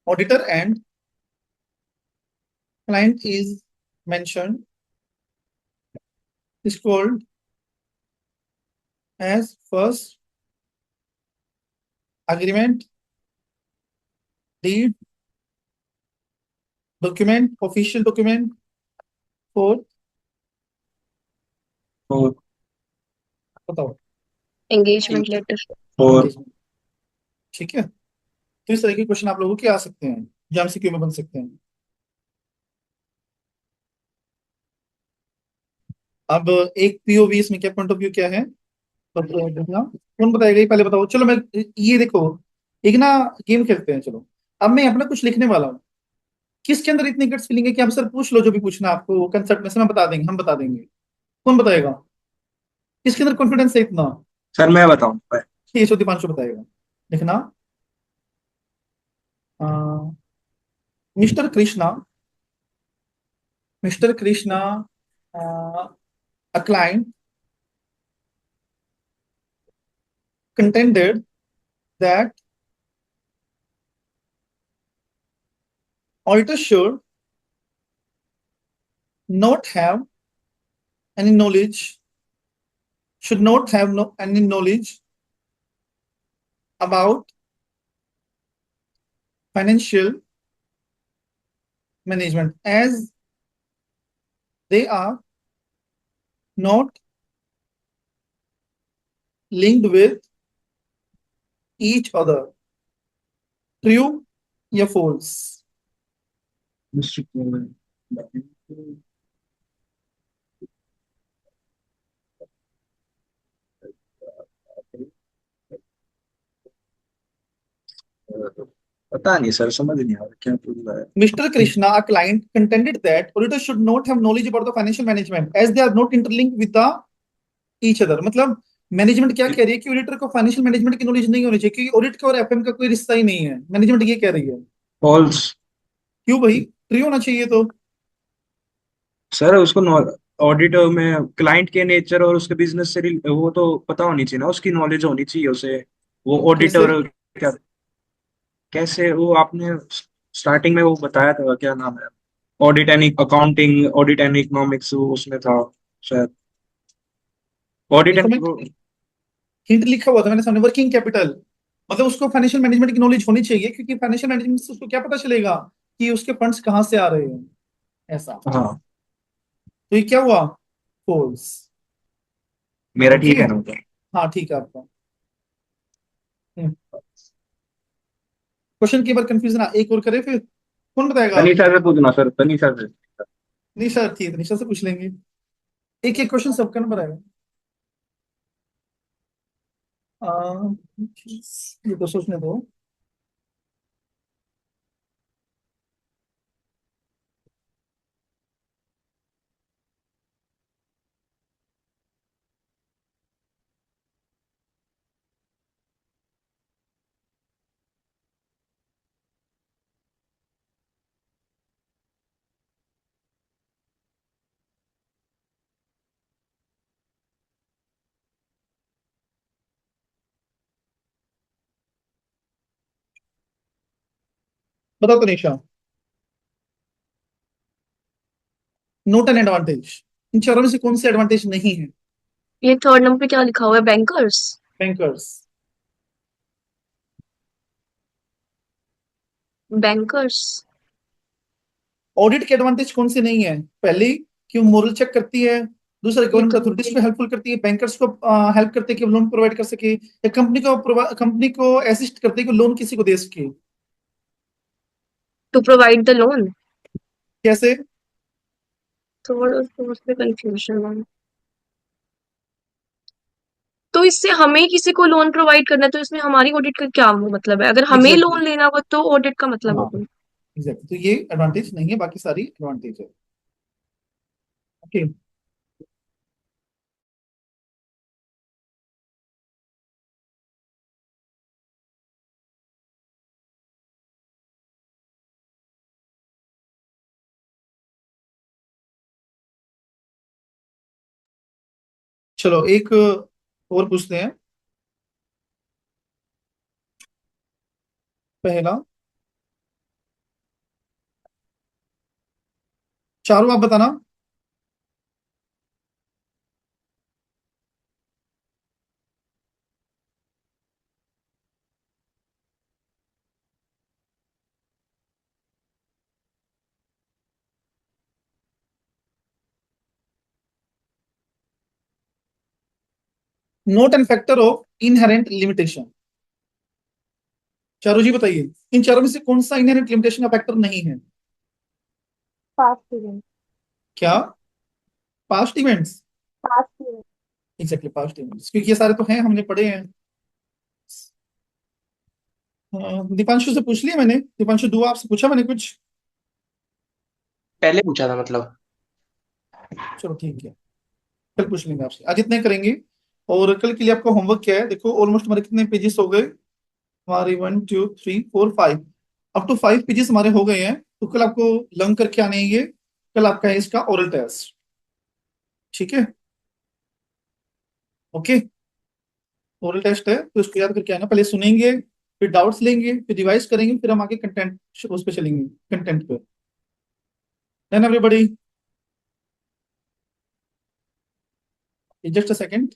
auditor and client is mentioned is called as first agreement, deed, document, official document, fourth, four बताओ। Engagement letter. Four ठीक है, तो इस तरह के question आप लोगों के आ सकते हैं, जो एमसीक्यू में बन सकते हैं। अब एक पीओवी इसमें क्या पॉइंट ऑफ व्यू क्या है, तो देखना कौन बताएगा, ये पहले बताओ। चलो मैं, ये देखो, एक ना गेम खेलते हैं। चलो अब मैं अपना कुछ लिखने वाला हूँ, किसके अंदर इतनी गट्स फीलिंग है कि आप सर पूछ लो जो भी पूछना है आपको, कंसर्ट में से मैं बता देंगे, हम बता देंगे। कौन बताएगा, किसके अंदर कॉन्फिडेंस है इतना? सर मैं बताऊं? ये सो दीपांशु बताएगा। लिखना, mister Krishna, mister Krishna, a client contended that auditor not have any knowledge, should not have any knowledge about financial management as they are not linked with each other. True या false? पता नहीं सर, समझ नहीं आ रहा क्या बोल रहा है। Mr. Krishna, a client, contended that auditors should not have knowledge about the financial management as they are not interlinked with the each other। मतलब मैनेजमेंट क्या कह रही है कि ऑडिटर को फाइनेंशियल मैनेजमेंट की नॉलेज नहीं होनी चाहिए, क्योंकि ऑडिट का और एफएम का कोई रिश्ता ही नहीं है। मैनेजमेंट ये कह रही है। फॉल्स। क्यों भाई, ट्रू होना चाहिए तो। सर उसको ऑडिट में क्लाइंट के नेचर और उसके बिजनेस से वो तो पता होनी चाहिए ना, उसकी नॉलेज होनी चाहिए उसे। वो कैसे? ऑडिटर क्या, कैसे वो आपने स्टार्टिंग में वो बताया था, क्या नाम है, audit and accounting, audit and economics उसमें था शायद। ऑडिट देखो, मैं एंड हिंट लिखा हुआ था मैंने सामने, वर्किंग कैपिटल। मतलब उसको फाइनेंशियल मैनेजमेंट की नॉलेज होनी चाहिए, क्योंकि फाइनेंशियल मैनेजमेंट से उसको क्या पता चलेगा कि उसके फंड्स कहाँ से आ रहे हैं, ऐसा। हाँ, तो ये क्या हुआ, फॉल्स। मेरा ओके, ठीक है ना सर? हाँ ठीक है आपका। क्वेश्चन की बार कंफ्यूजन एक और करे फिर, कौन बताएगा? तनीषा से पूछना सर, तनीषा से। निशा थी, तो निशा से पूछ लेंगे। एक एक क्वेश्चन सबका नंबर आएगा। आ, ये तो सोचने दो। बताओ तो निशा, नोट एन एडवांटेज, इन चारों में से कौन से एडवांटेज नहीं है? ये थर्ड नंबर पे क्या लिखा हुआ है, बैंकर्स। बैंकर्स। बैंकर्स। ऑडिट के एडवांटेज कौन से नहीं है? पहली, कि वो मोरल चेक करती है। दूसरा, ये गवर्नमेंट तो अथॉरिटीज को हेल्पफुल करती है, बैंकर्स को हेल्प करते हैं कि वो लोन प्रोवाइड कर सके, या कंपनी को असिस्ट करते हैं कि लोन किसी को दे सके। To provide the loan. कैसे? थोड़ा सा उसमें कंफ्यूजन है। तो इससे हमें किसी को लोन प्रोवाइड करना है, तो इसमें हमारी ऑडिट का क्या मतलब है? अगर हमें एग्जैक्टली, लोन लेना हो तो ऑडिट का मतलब हाँ होगा। एग्जैक्टली, तो ये एडवांटेज नहीं है, बाकी सारी एडवांटेज है। ओके। चलो एक और पूछते हैं। पहला, चारों आप बताना। Note and factor of inherent limitation. चारों जी बताइए, इन चारों में से कौन सा इनहेरेंट लिमिटेशन का फैक्टर नहीं है? Past event. क्या? Past events. Past event. Exactly, past events, क्योंकि ये सारे तो हैं, हमने पढ़े हैं। दीपांशु से पूछ लिया मैंने। दीपांशु, दुआ आपसे पूछा मैंने कुछ? पहले पूछा था मतलब। चलो ठीक है, कल पूछ लेंगे आपसे, आज इतने करेंगे। और कल के लिए आपका होमवर्क क्या है? देखो ऑलमोस्ट हमारे कितने पेजेस हो गए? हमारे 1 2 3 4 5, अप टू 5 पेजेस हमारे हो गए हैं। तो कल आपको लर्न करके आने हैं ये। कल आपका है इसका ओरल टेस्ट, ठीक है? ओके, ओरल टेस्ट है तो इसको याद करके आना। पहले सुनेंगे, फिर डाउट्स लेंगे, फिर रिवाइज करेंगे, फिर हम आगे कंटेंट उस पर चलेंगे, कंटेंट पे। Then everybody, just a second.